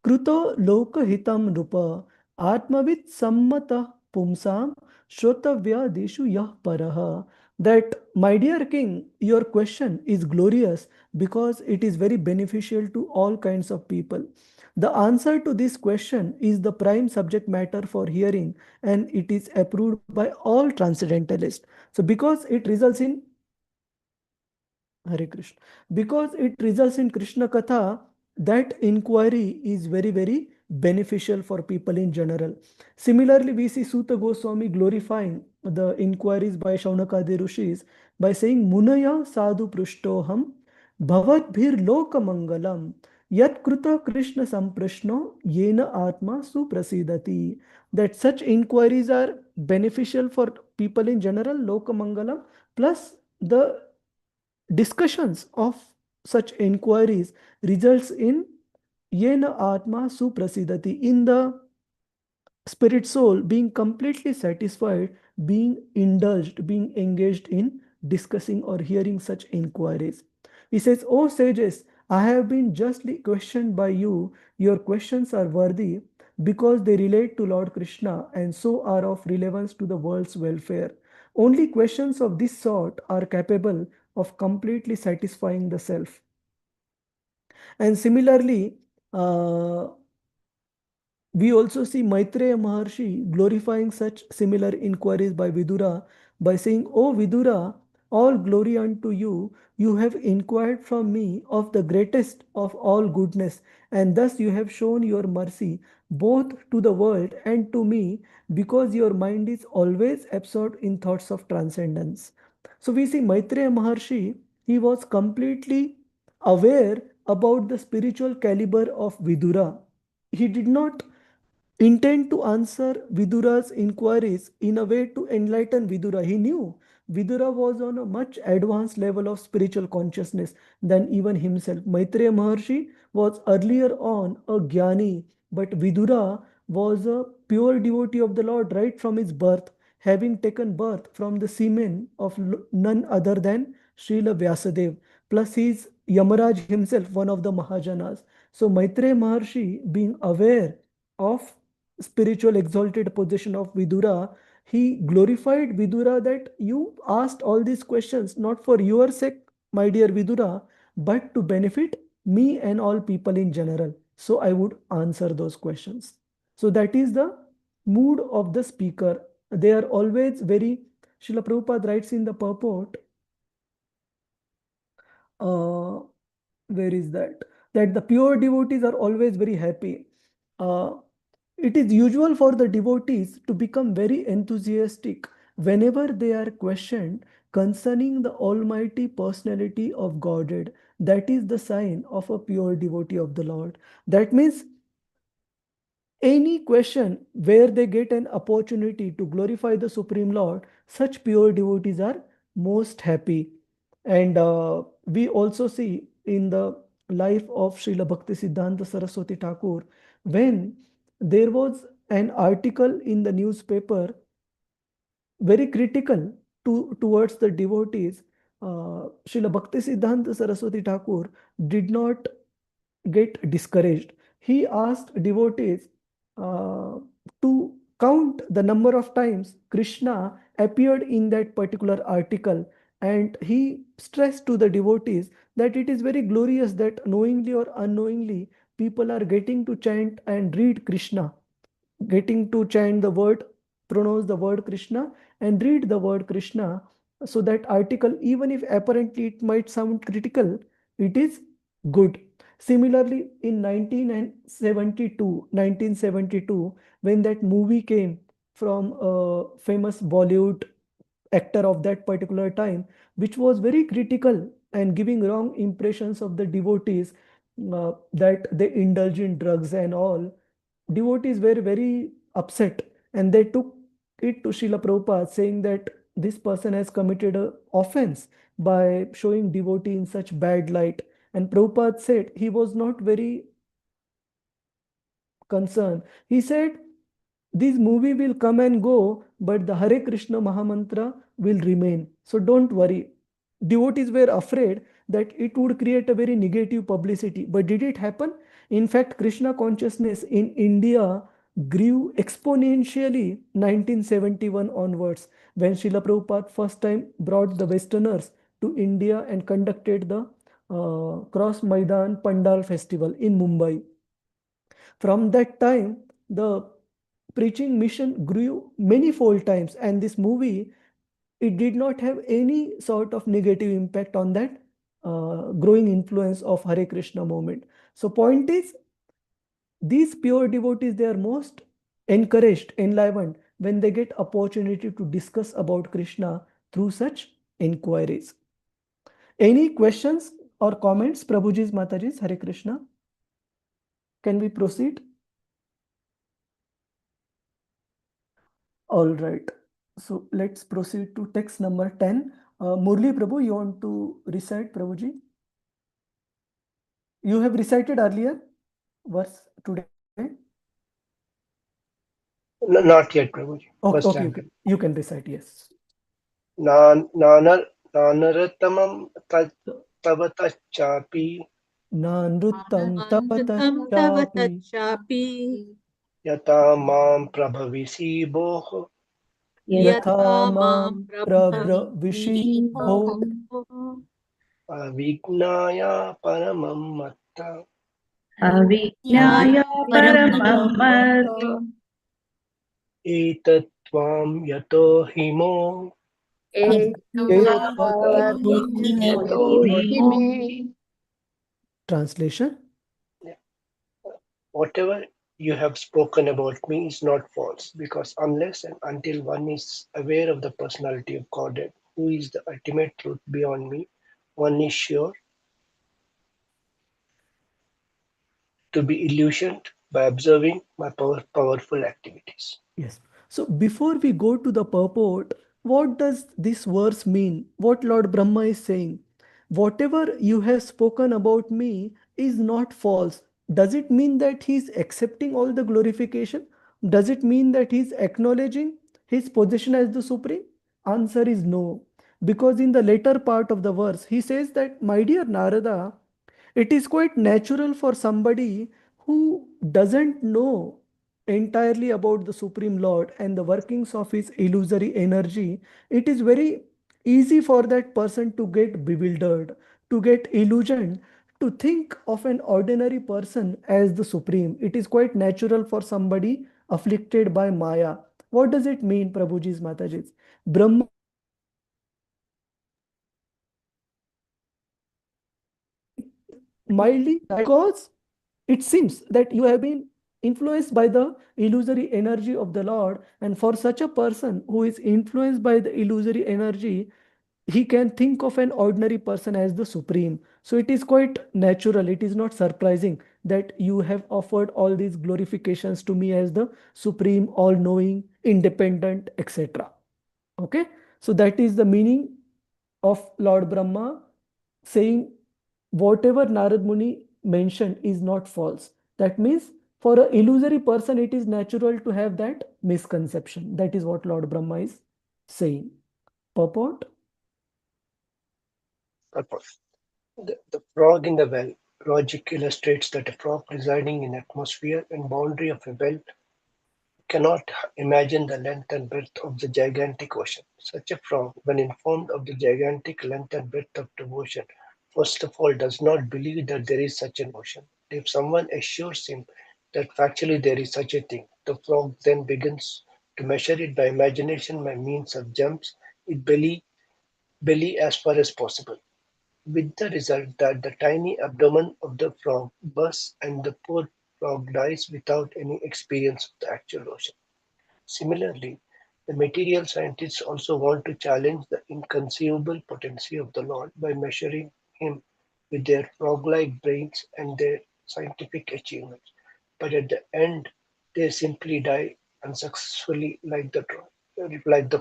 Kruto Loka Hitam Rupa Atmavit Sammata Pumsam Shrotavya Deshu Yah Paraha. That, my dear king, your question is glorious because it is very beneficial to all kinds of people. The answer to this question is the prime subject matter for hearing, and it is approved by all transcendentalists. So because it results in Hare Krishna, because it results in Krishna Katha, that inquiry is very, very beneficial for people in general. Similarly, we see Suta Goswami glorifying the inquiries by Shaunakadi Rishis by saying Munaya Sadhu Prushtoham Bhavat Loka Mangalam Yat Kruta Krishna Samprashno Yena Atma Suprasidati. That such inquiries are beneficial for people in general, Loka Mangalam, plus the discussions of such inquiries results in Yena Atma Suprasidati, in the spirit soul being completely satisfied, being indulged, being engaged in discussing or hearing such inquiries. He says, O sages, I have been justly questioned by you. Your questions are worthy because they relate to Lord Krishna and so are of relevance to the world's welfare. Only questions of this sort are capable of completely satisfying the self. And similarly, we also see Maitreya Maharshi glorifying such similar inquiries by Vidura by saying, O Vidura, all glory unto you. You have inquired from me of the greatest of all goodness, and thus you have shown your mercy both to the world and to me, because your mind is always absorbed in thoughts of transcendence. So we see Maitreya Maharshi, he was completely aware about the spiritual caliber of Vidura. He did not intend to answer Vidura's inquiries in a way to enlighten Vidura. He knew Vidura was on a much advanced level of spiritual consciousness than even himself. Maitreya Maharshi was earlier on a Jnani, but Vidura was a pure devotee of the Lord right from his birth, having taken birth from the semen of none other than Srila Vyasadeva. Plus he is Yamaraj himself, one of the Mahajanas. So Maitreya Maharshi, being aware of spiritual exalted position of Vidura, he glorified Vidura that you asked all these questions not for your sake, my dear Vidura, but to benefit me and all people in general. So I would answer those questions. So that is the mood of the speaker. They are always very, Srila Prabhupada writes in the purport, where is that? That the pure devotees are always very happy. It is usual for the devotees to become very enthusiastic whenever they are questioned concerning the Almighty Personality of Godhead. That is the sign of a pure devotee of the Lord. That means any question where they get an opportunity to glorify the Supreme Lord, such pure devotees are most happy. And we also see in the life of Srila Bhakti Siddhanta Saraswati Thakur, when there was an article in the newspaper very critical towards the devotees, Srila Bhakti Siddhanta Saraswati Thakur did not get discouraged. He asked devotees to count the number of times Krishna appeared in that particular article, and he stressed to the devotees that it is very glorious that knowingly or unknowingly people are getting to chant and read Krishna, getting to chant the word, pronounce the word Krishna and read the word Krishna. So that article, even if apparently it might sound critical, it is good. Similarly, in 1972, when that movie came from a famous Bollywood actor of that particular time, which was very critical and giving wrong impressions of the devotees, that they indulge in drugs and all. devotees were very upset and they took it to Srila Prabhupada saying that this person has committed a offense by showing devotee in such bad light. And Prabhupada said he was not very concerned. He said, this movie will come and go, but the Hare Krishna Mahamantra will remain. So don't worry. Devotees were afraid that it would create a very negative publicity. But did it happen? In fact, Krishna consciousness in India grew exponentially 1971 onwards when Srila Prabhupada first time brought the Westerners to India and conducted the Cross Maidan Pandal festival in Mumbai. From that time, the preaching mission grew many fold times, and this movie, it did not have any sort of negative impact on that growing influence of Hare Krishna movement. So point is, these pure devotees, they are most encouraged, enlivened when they get opportunity to discuss about Krishna through such inquiries. Any questions or comments, Prabhuji's, Mataji's, Hare Krishna? Can we proceed? All right. So let's proceed to text number 10. Murli Prabhu, you want to recite, Prabhuji? You have recited earlier verse today? Not yet, Prabhuji. Okay, First okay, time. okay. You can recite, yes. Nanaratamam tavatachapi Nanruttam Anantam tava tapatachapi tachapi yata mam prabhavisi boho yatha yatha mam mam prabhravishi bho prabhavisibho avignaya paramam matta Avignaya paramam matta etatvam yato himo Translation. Whatever you have spoken about me is not false, because unless and until one is aware of the personality of Godhead, who is the ultimate truth beyond me, one is sure to be illusioned by observing my powerful activities. Yes. So before we go to the purport, what does this verse mean? What Lord Brahma is saying? Whatever you have spoken about me is not false. Does it mean that he is accepting all the glorification? Does it mean that he is acknowledging his position as the supreme? Answer is no. Because in the later part of the verse, he says that, my dear Narada, it is quite natural for somebody who doesn't know entirely about the Supreme Lord and the workings of his illusory energy. It is very easy for that person to get bewildered, to get illusioned, to think of an ordinary person as the Supreme. It is quite natural for somebody afflicted by Maya. What does it mean, Prabhuji's, Mataji's? Brahma mildly because it seems that you have been influenced by the illusory energy of the Lord, and for such a person who is influenced by the illusory energy, he can think of an ordinary person as the supreme. So it is quite natural, it is not surprising that you have offered all these glorifications to me as the supreme, all-knowing, independent, etc. Okay, so that is the meaning of Lord Brahma saying whatever Narad Muni mentioned is not false. That means for an illusory person, it is natural to have that misconception. That is what Lord Brahma is saying. Purport? Purpose. The frog in the well. Logic illustrates that a frog residing in atmosphere and boundary of a well cannot imagine the length and breadth of the gigantic ocean. Such a frog, when informed of the gigantic length and breadth of the ocean, first of all does not believe that there is such an ocean. If someone assures him that factually there is such a thing, the frog then begins to measure it by imagination by means of jumps its belly as far as possible, with the result that the tiny abdomen of the frog bursts and the poor frog dies without any experience of the actual ocean. Similarly, the material scientists also want to challenge the inconceivable potency of the Lord by measuring him with their frog-like brains and their scientific achievements. But at the end They simply die unsuccessfully like the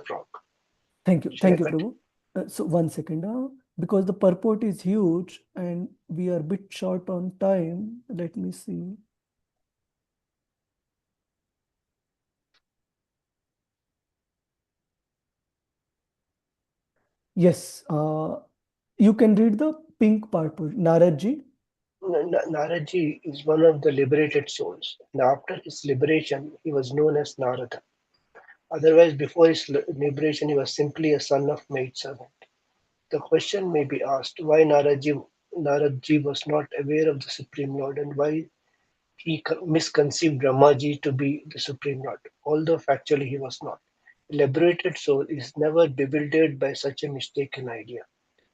frog. Thank you. Shall I Thank you, continue? Prabhu. So 1 second, because the purport is huge and we are a bit short on time. Let me see. Yes, you can read the pink part, Naradji. Naradji is one of the liberated souls, and after his liberation, he was known as Narada. Otherwise, before his liberation, he was simply a son of maidservant. The question may be asked why Naradji was not aware of the Supreme Lord and why he misconceived Brahmaji to be the Supreme Lord, although factually he was not. A liberated soul is never bewildered by such a mistaken idea.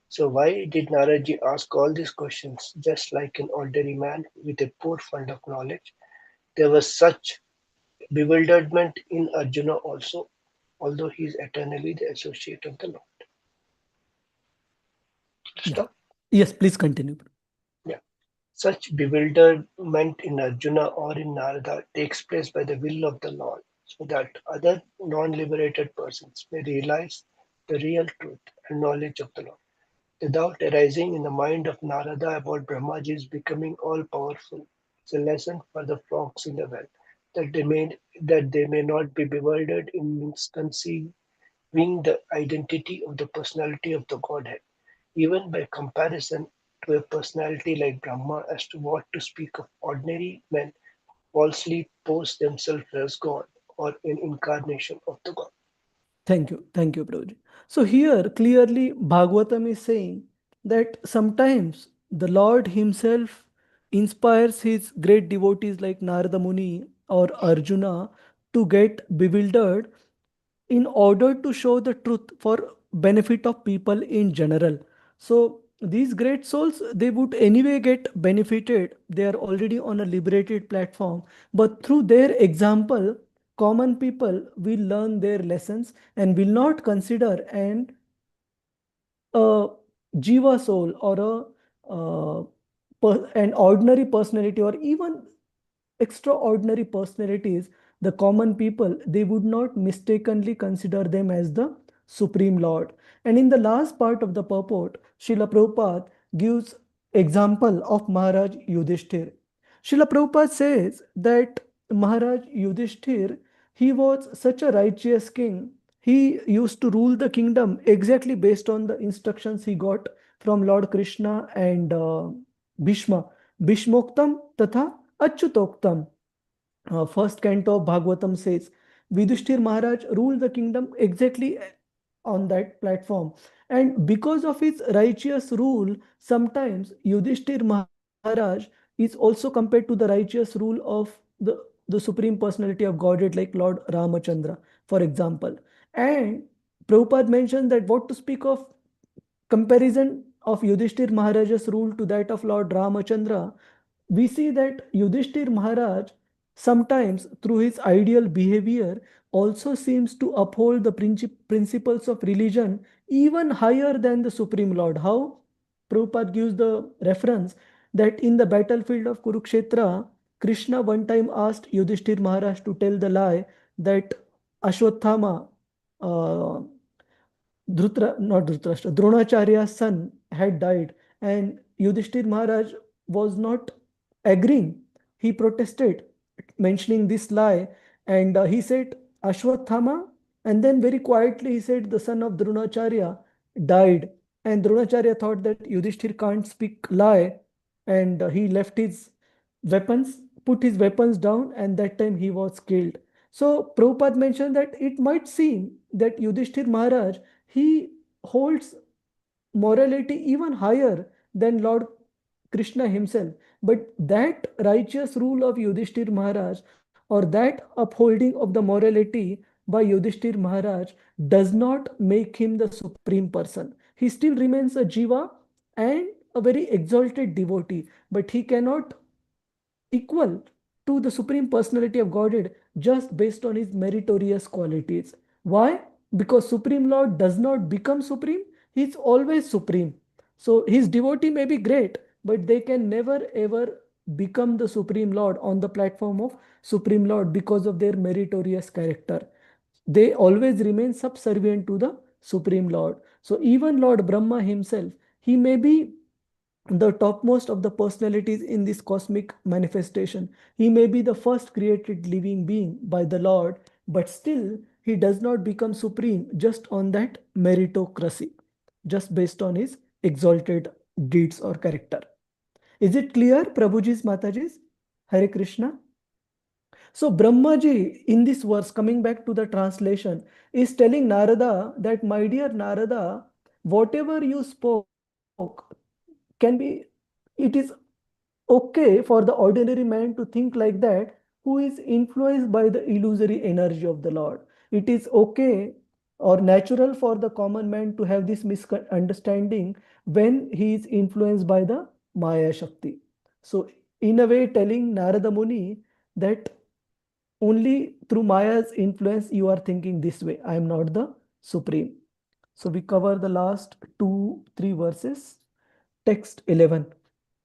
So why did Naradji ask all these questions just like an ordinary man with a poor fund of knowledge? There was such bewilderment in Arjuna also, although he is eternally the associate of the Lord. Yeah. Stop? Yes, please continue. Yeah. Such bewilderment in Arjuna or in Narada takes place by the will of the Lord, so that other non-liberated persons may realize the real truth and knowledge of the Lord. The doubt arising in the mind of Narada about Brahmaji's becoming all-powerful is a lesson for the frogs in the well, that they may not be bewildered in misconceiving the identity of the personality of the Godhead, even by comparison to a personality like Brahma, as to what to speak of ordinary men falsely pose themselves as God or an incarnation of the God. Thank you, Prabhuji. So here clearly Bhagavatam is saying that sometimes the Lord Himself inspires His great devotees like Narada Muni or Arjuna to get bewildered in order to show the truth for benefit of people in general. So these great souls, they would anyway get benefited. They are already on a liberated platform, but through their example, common people will learn their lessons and will not consider a jiva soul or an ordinary personality or even extraordinary personalities, the common people, they would not mistakenly consider them as the Supreme Lord. And in the last part of the purport, Srila Prabhupada gives example of Maharaj Yudhishthir. Srila Prabhupada says that Maharaj Yudhishthir, he was such a righteous king. He used to rule the kingdom exactly based on the instructions he got from Lord Krishna and Bhishma. Bhishmoktam tatha Achyutoktam. First canto of Bhagavatam says, Yudhishthir Maharaj ruled the kingdom exactly on that platform. And because of his righteous rule, sometimes Yudhishthir Maharaj is also compared to the righteous rule of the Supreme Personality of Godhead, like Lord Ramachandra, for example. And Prabhupada mentioned that what to speak of comparison of Yudhishthir Maharaj's rule to that of Lord Ramachandra, we see that Yudhishthir Maharaj sometimes through his ideal behavior also seems to uphold the principles of religion even higher than the Supreme Lord. How? Prabhupada gives the reference that in the battlefield of Kurukshetra, Krishna one time asked Yudhishthir Maharaj to tell the lie that Ashwatthama, uh, not Dhritarashtra, Dronacharya's son had died, and Yudhishthir Maharaj was not agreeing. He protested, mentioning this lie, and he said Ashwathama, and then very quietly he said the son of Dronacharya died, and Dronacharya thought that Yudhishthir can't speak lie, and he left his weapons, put his weapons down, and that time he was killed. So Prabhupada mentioned that it might seem that Yudhishthir Maharaj, he holds morality even higher than Lord Krishna himself. But that righteous rule of Yudhishthir Maharaj or that upholding of the morality by Yudhishthir Maharaj does not make him the supreme person. He still remains a jiva and a very exalted devotee, but he cannot equal to the Supreme Personality of Godhead just based on his meritorious qualities. Why? Because Supreme Lord does not become supreme, he is always supreme. So his devotee may be great, but they can never ever become the Supreme Lord on the platform of Supreme Lord because of their meritorious character. They always remain subservient to the Supreme Lord. So even Lord Brahma himself, he may be the topmost of the personalities in this cosmic manifestation. He may be the first created living being by the Lord, but still he does not become supreme just on that meritocracy, just based on his exalted deeds or character. Is it clear, Prabhuji's, Mataji's? Hare Krishna. So Brahmaji in this verse, coming back to the translation, is telling Narada that, my dear Narada, whatever you spoke can be, it is okay for the ordinary man to think like that, who is influenced by the illusory energy of the Lord. It is okay or natural for the common man to have this misunderstanding when he is influenced by the Maya Shakti. So in a way telling Narada Muni that only through Maya's influence you are thinking this way. I am not the supreme. So we cover the last 2-3 verses. Text 11.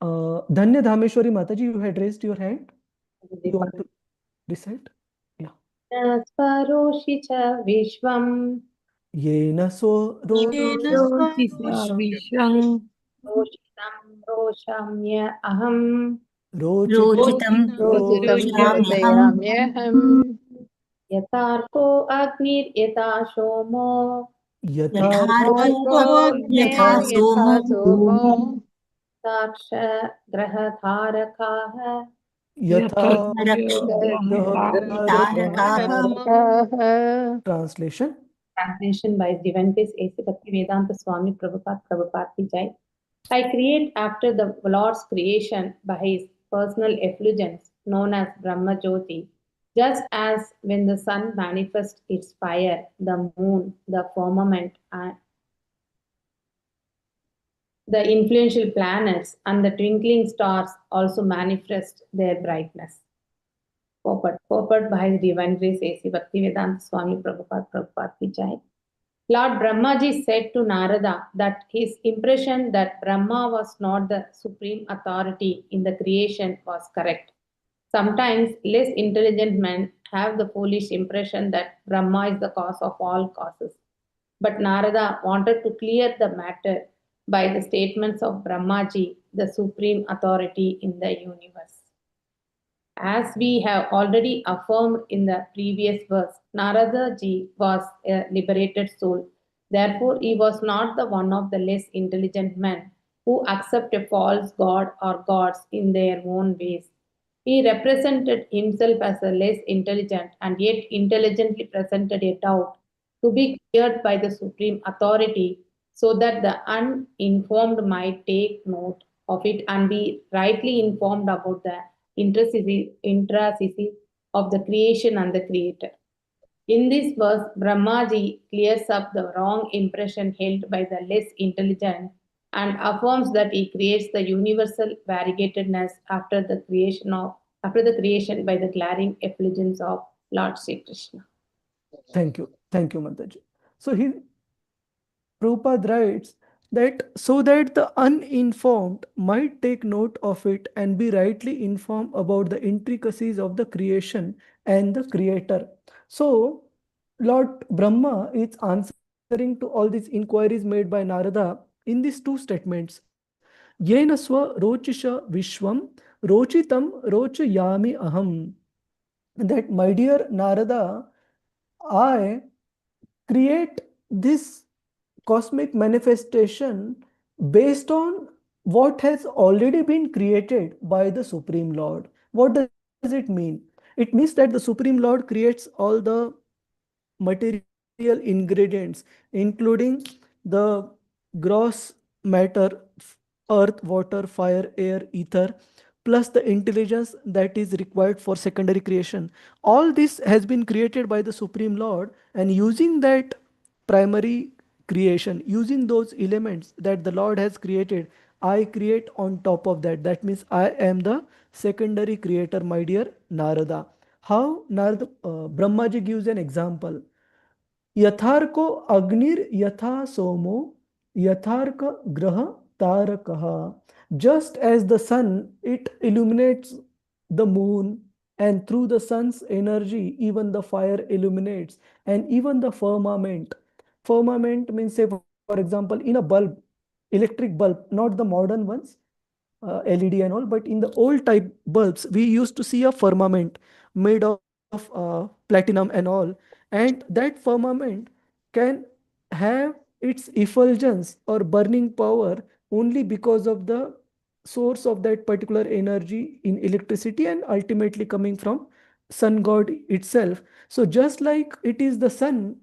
Dhanya Dhameshwari Mataji, you had raised your hand. You want to recite? Yeah. Sparoshi cha Vishwam Yena so Vishwang Roshitam Roshamya Aham Rochitam Rochitayamyaham Yatarko Agnir Yata Shomo Yatharko Yatha Somo Somo Saksha Grahatharakaha Yatha Yatha Translation. Translation by Divine Grace A.C. Bakthi Vedanta Swami Prabhupada Ki Jai. I create after the Lord's creation by his personal effulgence known as Brahma Jyoti, just as when the sun manifests its fire, the moon, the firmament, and the influential planets and the twinkling stars also manifest their brightness. Purport by His Divine Grace A.C. Bhakti Vedanta Swami Prabhupada Ki Jai. Lord Brahmaji said to Narada that his impression that Brahma was not the supreme authority in the creation was correct. Sometimes less intelligent men have the foolish impression that Brahma is the cause of all causes. But Narada wanted to clear the matter by the statements of Brahmaji, the supreme authority in the universe. As we have already affirmed in the previous verse, Narada ji was a liberated soul. Therefore, he was not the one of the less intelligent men who accept a false god or gods in their own ways. He represented himself as a less intelligent and yet intelligently presented a doubt to be cleared by the supreme authority so that the uninformed might take note of it and be rightly informed about the intricacies of the creation and the creator. In this verse, Brahmaji clears up the wrong impression held by the less intelligent and affirms that he creates the universal variegatedness after the creation by the glaring effulgence of Lord Sri Krishna. Thank you, Mataji. So Prabhupada writes that so that the uninformed might take note of it and be rightly informed about the intricacies of the creation and the creator. So Lord Brahma is answering to all these inquiries made by Narada in these two statements. Yena swa rochisha vishwam rochitam rochayami aham. That, my dear Narada, I create this cosmic manifestation based on what has already been created by the Supreme Lord. What does it mean? It means that the Supreme Lord creates all the material ingredients, including the gross matter, earth, water, fire, air, ether, plus the intelligence that is required for secondary creation. All this has been created by the Supreme Lord, and using that primary creation, using those elements that the Lord has created, I create on top of that. That means I am the secondary creator, my dear Narada. How? Narada, Brahmaji gives an example. यथार्को अग्निर यथा सोमो यथार्क ग्रह तारकः. just as the sun, it illuminates the moon, and through the sun's energy, even the fire illuminates, and even the firmament. Firmament means, say, for example, in a bulb, electric bulb, not the modern ones, LED and all, but in the old type bulbs, we used to see a firmament made of platinum and all. And that firmament can have its effulgence or burning power only because of the source of that particular energy in electricity and ultimately coming from sun god itself. So just like it is the sun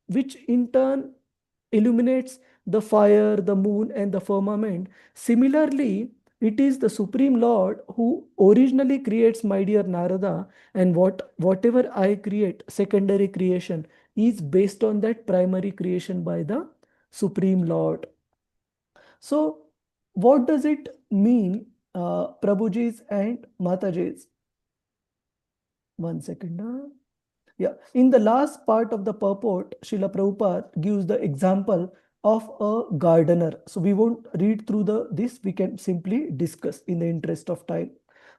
which in turn illuminates the fire, the moon, and the firmament. Similarly, it is the Supreme Lord who originally creates, my dear Narada, and whatever I create, secondary creation, is based on that primary creation by the Supreme Lord. So, what does it mean, Prabhujis and Matajis? 1 second. Yeah, in the last part of the purport, Srila Prabhupada gives the example of a gardener. So we won't read through this, we can simply discuss in the interest of time.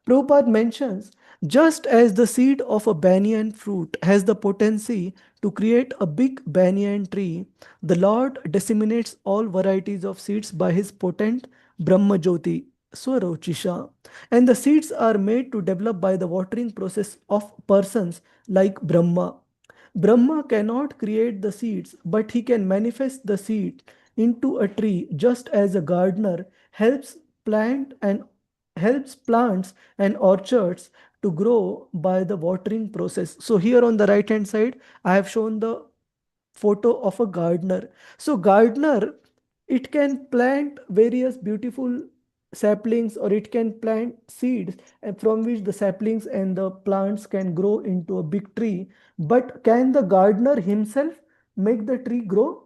Prabhupada mentions, just as the seed of a banyan fruit has the potency to create a big banyan tree, the Lord disseminates all varieties of seeds by his potent Brahma Jyoti, Swarochisha. And the seeds are made to develop by the watering process of persons like Brahma. Brahma cannot create the seeds, but he can manifest the seed into a tree, just as a gardener helps plants and orchards to grow by the watering process. So here on the right hand side, I have shown the photo of a gardener. So gardener, it can plant various beautiful saplings, or it can plant seeds from which the saplings and the plants can grow into a big tree. But can the gardener himself make the tree grow?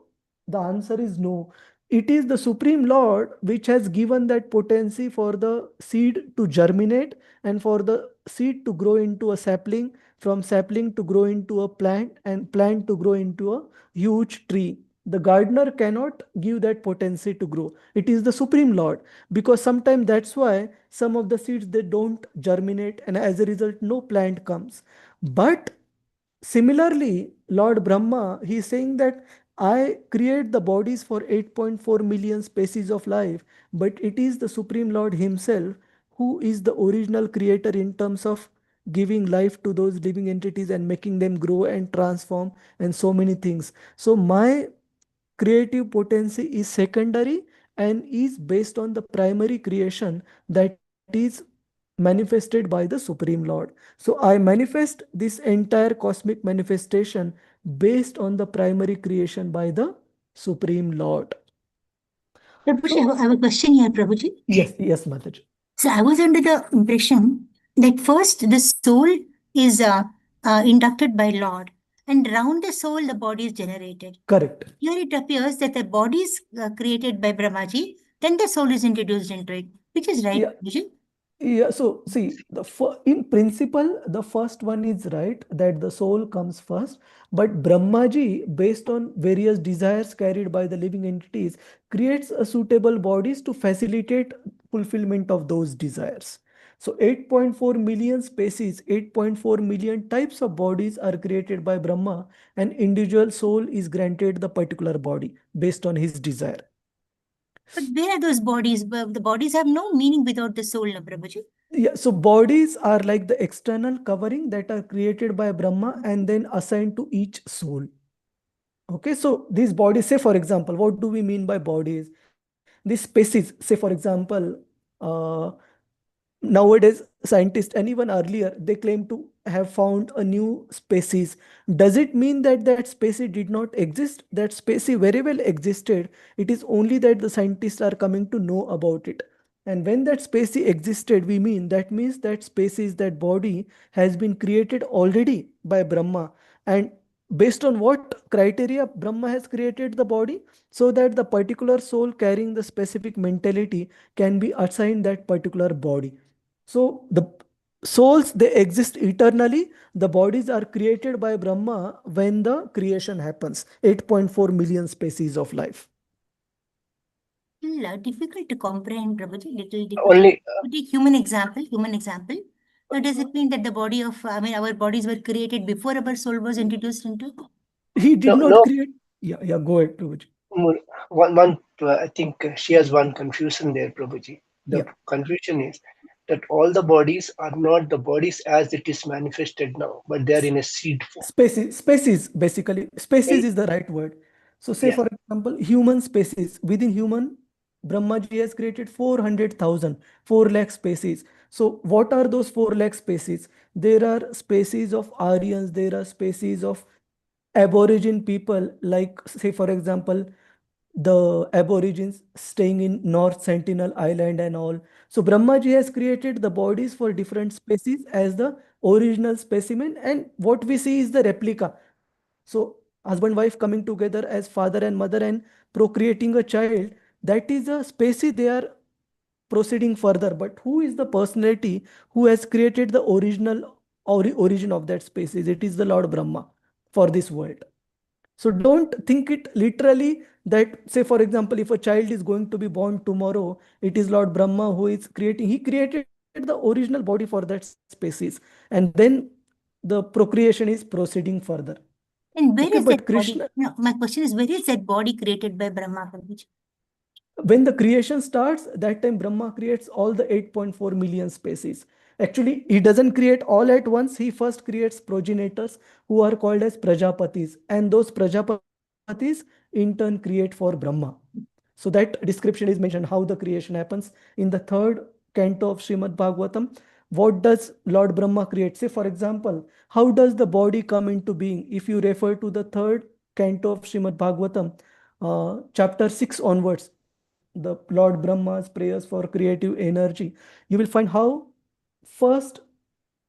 The answer is no. It is the Supreme Lord which has given that potency for the seed to germinate and for the seed to grow into a sapling, from sapling to grow into a plant, and plant to grow into a huge tree. The gardener cannot give that potency to grow. It is the Supreme Lord, because sometimes that's why some of the seeds, they don't germinate, and as a result no plant comes. But similarly, Lord Brahma, he is saying that I create the bodies for 8.4 million species of life, but it is the Supreme Lord himself who is the original creator in terms of giving life to those living entities and making them grow and transform and so many things. So my creative potency is secondary and is based on the primary creation that is manifested by the Supreme Lord. So I manifest this entire cosmic manifestation based on the primary creation by the Supreme Lord. Prabhuji, I have a question here, Prabhuji. Yes, Mataji. So I was under the impression that first the soul is inducted by Lord, and round the soul the body is generated. Correct. Here it appears that the body is created by Brahmaji, then the soul is introduced into it, which is right, Prabhuji? Yeah, so see, in principle, the first one is right, that the soul comes first. But Brahmaji, based on various desires carried by the living entities, creates a suitable bodies to facilitate fulfillment of those desires. So 8.4 million species, 8.4 million types of bodies are created by Brahma, and individual soul is granted the particular body based on his desire. But where are those bodies? The bodies have no meaning without the soul, no, Prabhuji? Yeah, so bodies are like the external covering that are created by Brahma and then assigned to each soul. Okay, so these bodies, say for example, what do we mean by bodies? These species, say for example, nowadays scientists and even earlier, they claim to have found a new species. Does it mean that that species did not exist? That species very well existed. It is only that the scientists are coming to know about it. And when that species existed, we mean that means that species, that body has been created already by Brahma. And based on what criteria Brahma has created the body? So that the particular soul carrying the specific mentality can be assigned that particular body. So the souls, they exist eternally. The bodies are created by Brahma when the creation happens. 8.4 million species of life. little difficult to comprehend, Prabhuji, little difficult. Only To take human example. So does it mean that the body of, our bodies were created before our soul was introduced into? He did no, not no. create. Yeah, go ahead, Prabhuji. One, I think she has one confusion there, Prabhuji. The Yeah. confusion is that all the bodies are not the bodies as it is manifested now, but they are in a seed form. Species, basically. Species is the right word. So say, Yeah. for example, human species. Within human, Brahmaji has created 400,000, 4 lakh species. So what are those 4 lakh species? There are species of Aryans, there are species of aborigine people, like say, for example, the aborigines staying in North Sentinel Island and all. So Brahmaji has created the bodies for different species as the original specimen, and what we see is the replica. So husband wife coming together as father and mother and procreating a child, that is a species they are proceeding further. But who is the personality who has created the original origin of that species? It is the Lord Brahma for this world. So don't think it literally that, say, for example, if a child is going to be born tomorrow, it is Lord Brahma who is creating. He created the original body for that species, and then the procreation is proceeding further. And where Okay, is but that Krishna, body? No, my question is, where is that body created by Brahma, Prabhuji? when the creation starts, that time Brahma creates all the 8.4 million species. Actually, he doesn't create all at once. He first creates progenitors who are called as Prajapatis, and those Prajapatis in turn create for Brahma. So that description is mentioned how the creation happens in the third canto of Srimad Bhagavatam. What does Lord Brahma create? Say, for example, how does the body come into being? If you refer to the third canto of Srimad Bhagavatam, chapter 6 onwards, the Lord Brahma's prayers for creative energy, you will find how first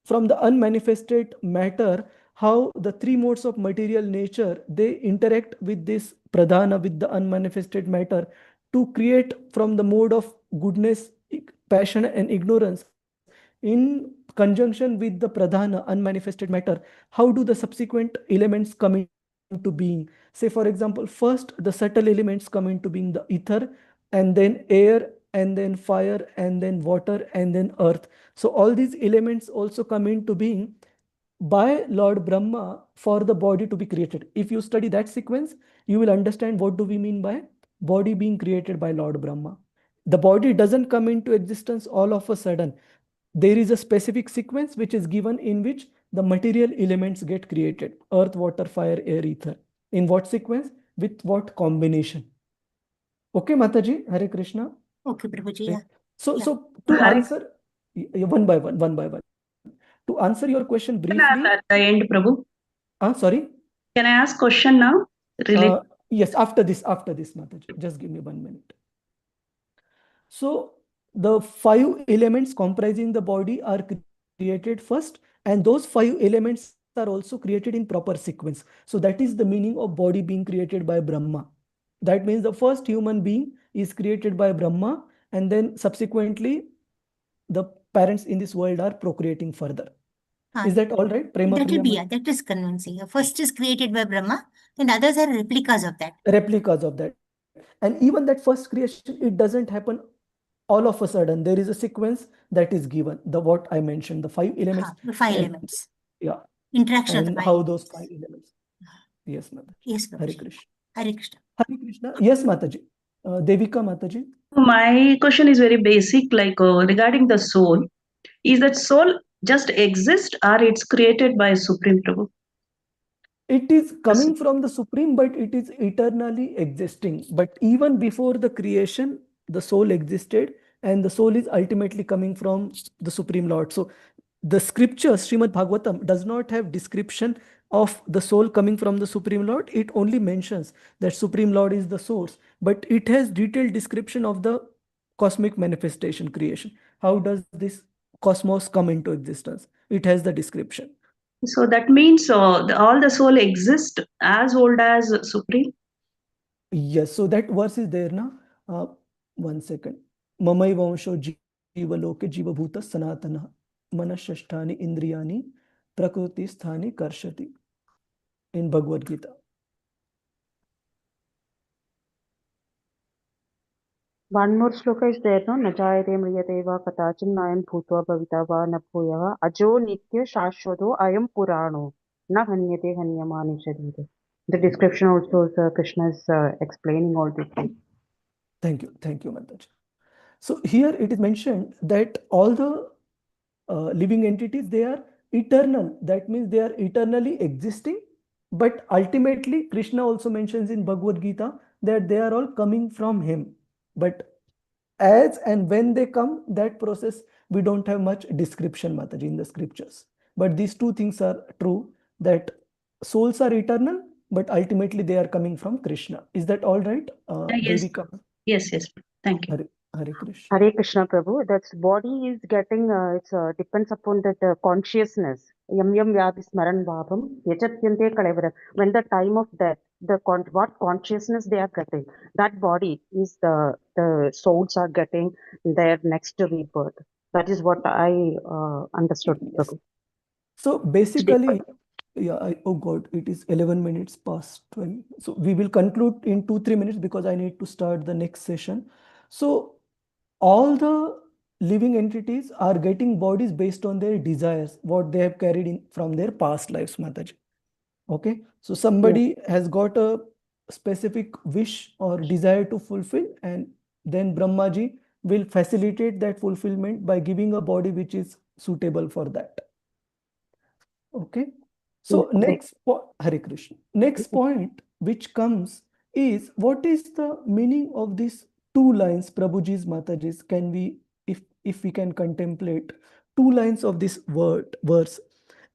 from the unmanifested matter, how the 3 modes of material nature, they interact with this pradhana, with the unmanifested matter, to create from the mode of goodness, passion and ignorance, in conjunction with the pradhana, unmanifested matter. How do the subsequent elements come into being? Say, for example, first the subtle elements come into being, the ether, and then air, and then fire, and then water, and then earth. So all these elements also come into being by Lord Brahma for the body to be created. If you study that sequence, you will understand what do we mean by body being created by Lord Brahma. The body doesn't come into existence all of a sudden. There is a specific sequence which is given in which the material elements get created: earth, water, fire, air, ether. In what sequence? With what combination? Okay, Mataji, Hare Krishna. Okay, Prabhuji, yeah. So, Yeah. so to Hare- answer one by one. To answer your question briefly. At the end, Prabhu. Sorry. Can I ask question now? Yes, after this, Mataji. Just give me 1 minute. So the 5 elements comprising the body are created first, and those 5 elements are also created in proper sequence. So that is the meaning of body being created by Brahma. That means the first human being is created by Brahma, and then subsequently the parents in this world are procreating further. Is that all right? That will be, yeah, that is convincing. First is created by Brahma, and others are replicas of that. Replicas of that. And even that first creation, it doesn't happen all of a sudden. There is a sequence that is given. The what I mentioned, the 5 elements. The 5 elements. Yeah. Interaction and of the 5 how elements. those 5 elements. Yes, Mataji. Yes, Hare Prabhuji. Krishna. Hare Krishna. Hare Krishna. Yes, Mataji. Devika Mataji. My question is very basic, like regarding the soul. Is that soul just exist or it's created by Supreme Prabhu? It is coming from the Supreme, but it is eternally existing. But even before the creation, the soul existed, and the soul is ultimately coming from the Supreme Lord. So the scriptures, Srimad Bhagavatam, does not have description of the soul coming from the Supreme Lord. It only mentions that Supreme Lord is the source, but it has detailed description of the cosmic manifestation creation. How does this cosmos come into existence? It has the description. So that means all the soul exist as old as Supreme? Yes, so that verse is there now. 1 second. Mamai vansho jiva loke jiva bhuta sanatana manashasthani indriyani prakriti sthani karshati in Bhagavad Gita. One more shloka is there, no? Najayate mriyate va katachin nayam bhutva bhavita va na bhuyah ajo nitya shashvato ayam purano na hanyate hanyamani sharire. The description also is Krishna is explaining all these things. Thank you, Mataji. So here it is mentioned that all the living entities, they are eternal. That means they are eternally existing. But ultimately, Krishna also mentions in Bhagavad Gita that they are all coming from him. But as and when they come, that process, we don't have much description, Mataji, in the scriptures. But these two things are true, that souls are eternal, but ultimately they are coming from Krishna. Is that all right? Yes. Devika? Yes. Thank you. Hare Krishna. Hare Krishna Prabhu. That's body is getting, depends upon that consciousness. Yam yam vyadi smaran bhabam yachatyante kalevara. When the time of death, what consciousness they are getting, that body is the souls are getting their next rebirth. That is what I understood, Yes. Prabhu. So basically, oh God, it is 11 minutes past 12. So we will conclude in 2-3 minutes because I need to start the next session. So all the living entities are getting bodies based on their desires, what they have carried in from their past lives, Mataji. Okay, so somebody has got a specific wish or desire to fulfill, and then Brahmaji will facilitate that fulfillment by giving a body which is suitable for that. Okay, so Hare Krishna. Next point which comes is, what is the meaning of these two lines, Prabhuji's, Mataji's? Can we, if we can contemplate two lines of this verse,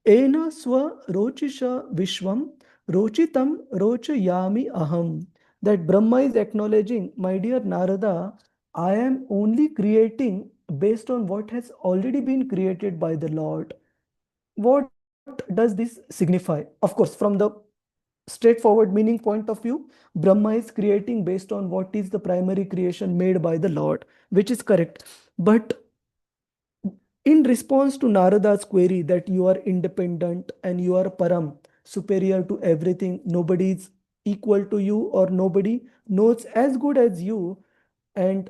Ena swa rochisha vishwam rochitam rochayami aham. That Brahma is acknowledging, my dear Narada, I am only creating based on what has already been created by the Lord. What does this signify? Of course, from the straightforward meaning point of view, Brahma is creating based on what is the primary creation made by the Lord, which is correct. But in response to Narada's query that you are independent and you are param, superior to everything, nobody is equal to you or nobody knows as good as you, and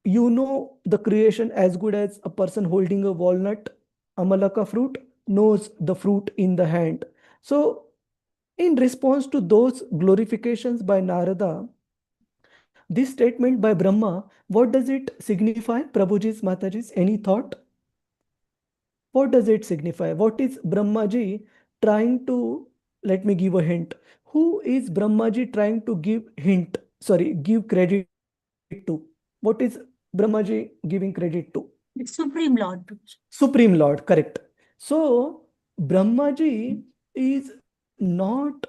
you know the creation as good as a person holding a walnut, amalaka fruit, knows the fruit in the hand. So in response to those glorifications by Narada, this statement by Brahma, what does it signify? Prabhuji's, Mataji's, any thought? What does it signify? What is Brahmaji trying to, let me give a hint. Who is Brahmaji trying to give credit to? What is Brahmaji giving credit to? The Supreme Lord. Supreme Lord, correct. So Brahmaji is not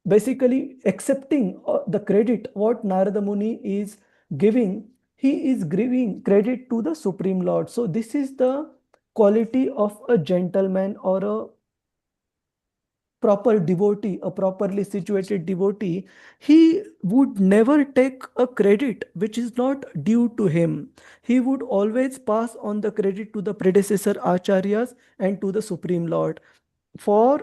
basically accepting the credit what Narada Muni is giving. He is giving credit to the Supreme Lord. So this is the quality of a gentleman or a proper devotee, a properly situated devotee. He would never take a credit which is not due to him. He would always pass on the credit to the predecessor acharyas and to the Supreme Lord. For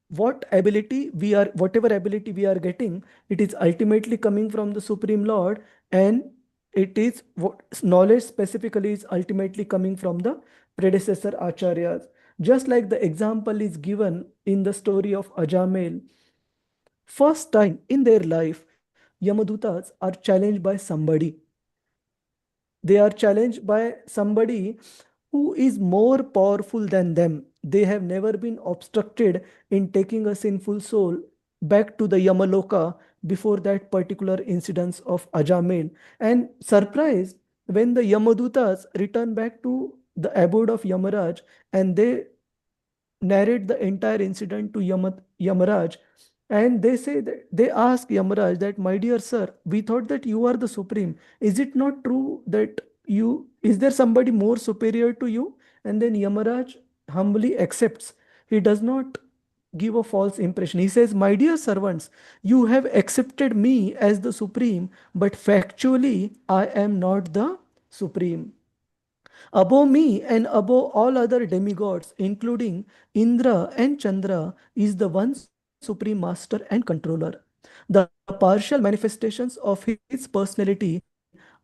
whatever ability we are getting, it is ultimately coming from the Supreme Lord, and it is what knowledge specifically is ultimately coming from the predecessor acharyas. Just like the example is given in the story of Ajamel, first time in their life, Yamadutas are challenged by somebody. They are challenged by somebody who is more powerful than them. They have never been obstructed in taking a sinful soul back to the Yamaloka before that particular incident of Ajamel. And surprised when the Yamadutas return back to the abode of Yamaraj and they narrate the entire incident to Yamaraj, and they say that they ask Yamaraj that, my dear sir, we thought that you are the supreme. Is it not true that is there somebody more superior to you? And then Yamaraj humbly accepts. He does not give a false impression. He says, my dear servants, you have accepted me as the supreme, but factually I am not the supreme. Above me and above all other demigods, including Indra and Chandra, is the one supreme master and controller. The partial manifestations of his personality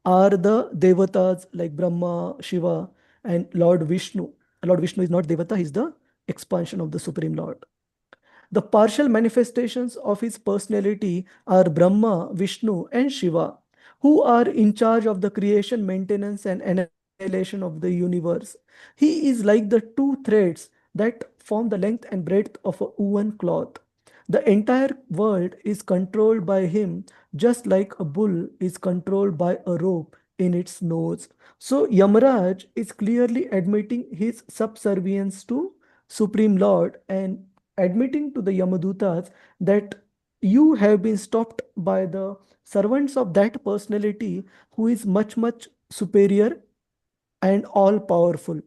are are the Devatas like Brahma, Shiva, and Lord Vishnu. Lord Vishnu is not Devata, he's the expansion of the Supreme Lord. The partial manifestations of his personality are Brahma, Vishnu, and Shiva, who are in charge of the creation, maintenance, and annihilation of the universe. He is like the two threads that form the length and breadth of a woven cloth. The entire world is controlled by him, just like a bull is controlled by a rope in its nose. So Yamaraj is clearly admitting his subservience to Supreme Lord and admitting to the Yamadutas that you have been stopped by the servants of that personality who is much, much superior and all powerful.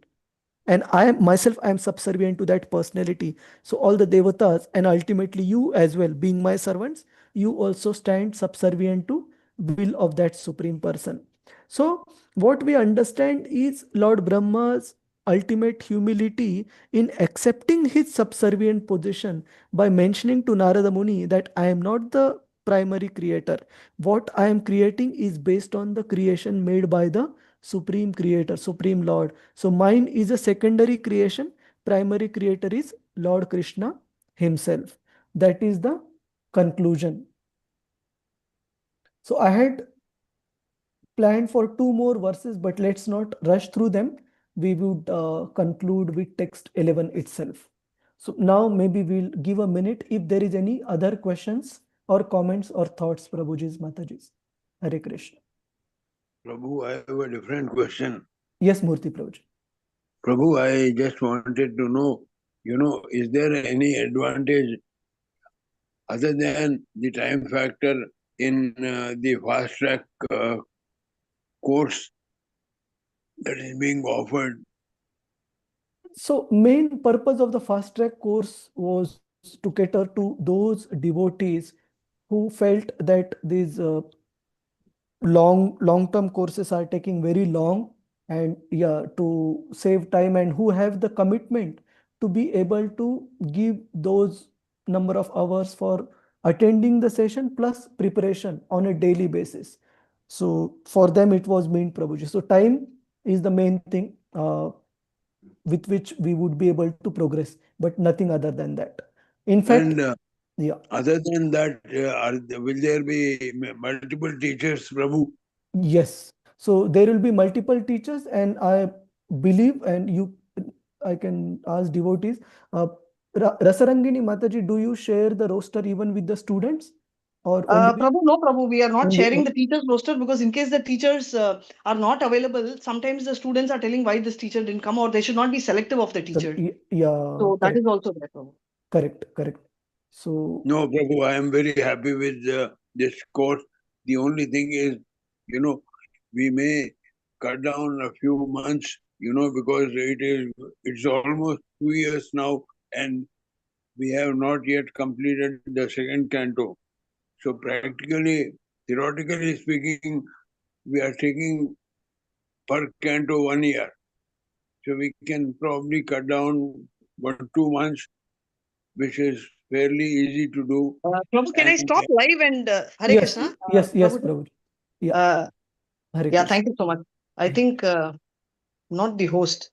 And I am subservient to that personality. So all the devatas and ultimately you as well, being my servants, you also stand subservient to will of that supreme person. So what we understand is Lord Brahma's ultimate humility in accepting his subservient position by mentioning to Narada Muni that I am not the primary creator. What I am creating is based on the creation made by the supreme creator, supreme Lord. So mine is a secondary creation. Primary creator is Lord Krishna himself. That is the conclusion. So I had planned for 2 more verses, but let's not rush through them. We would conclude with text 11 itself. So now maybe we'll give a minute if there is any other questions or comments or thoughts, Prabhuji's, Mataji's. Hare Krishna. Prabhu, I have a different question. Yes, Murti Prabhuji. Prabhu, I just wanted to know, is there any advantage other than the time factor in the fast track course that is being offered? So main purpose of the fast track course was to cater to those devotees who felt that these long-term courses are taking very long, and to save time, and who have the commitment to be able to give those number of hours for attending the session plus preparation on a daily basis. So for them it was main, Prabhuji. So time is the main thing with which we would be able to progress, but nothing other than that. In fact, Other than that, will there be multiple teachers, Prabhu? Yes. So there will be multiple teachers, and I believe, and I can ask devotees, Rasarangini Mataji, do you share the roster even with the students? Or Prabhu, no, Prabhu, we are not only sharing the teachers roster because in case the teachers are not available, sometimes the students are telling why this teacher didn't come, or they should not be selective of the teacher. So that is also there, Prabhu. Correct. So no, Prabhu, I am very happy with this course. The only thing is, we may cut down a few months, because it's almost 2 years now, and we have not yet completed the second canto. So practically, theoretically speaking, we are taking per canto 1 year. So we can probably cut down 1-2 months, which is fairly easy to do. Prabhu, can I stop live and Hare yes, Krishna? yes, Prabhu. Yeah, Krishna. thank you so much. I think not the host.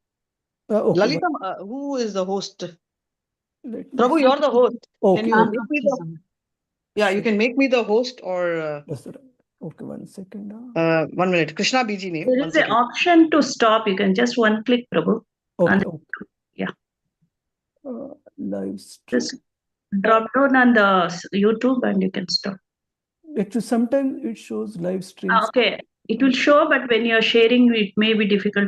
Okay, Lalita, who is the host? Prabhu, you're the host. Okay, Can you make me the... Yeah, you can make me the host or... Okay, 1 second. 1 minute. Krishna BG name. There is an option to stop. You can just one click, Prabhu. Okay. Yeah. Live stream. Just drop down on the YouTube and you can stop. Actually, sometimes it shows live streams. Okay. It will show, but when you're sharing, it may be difficult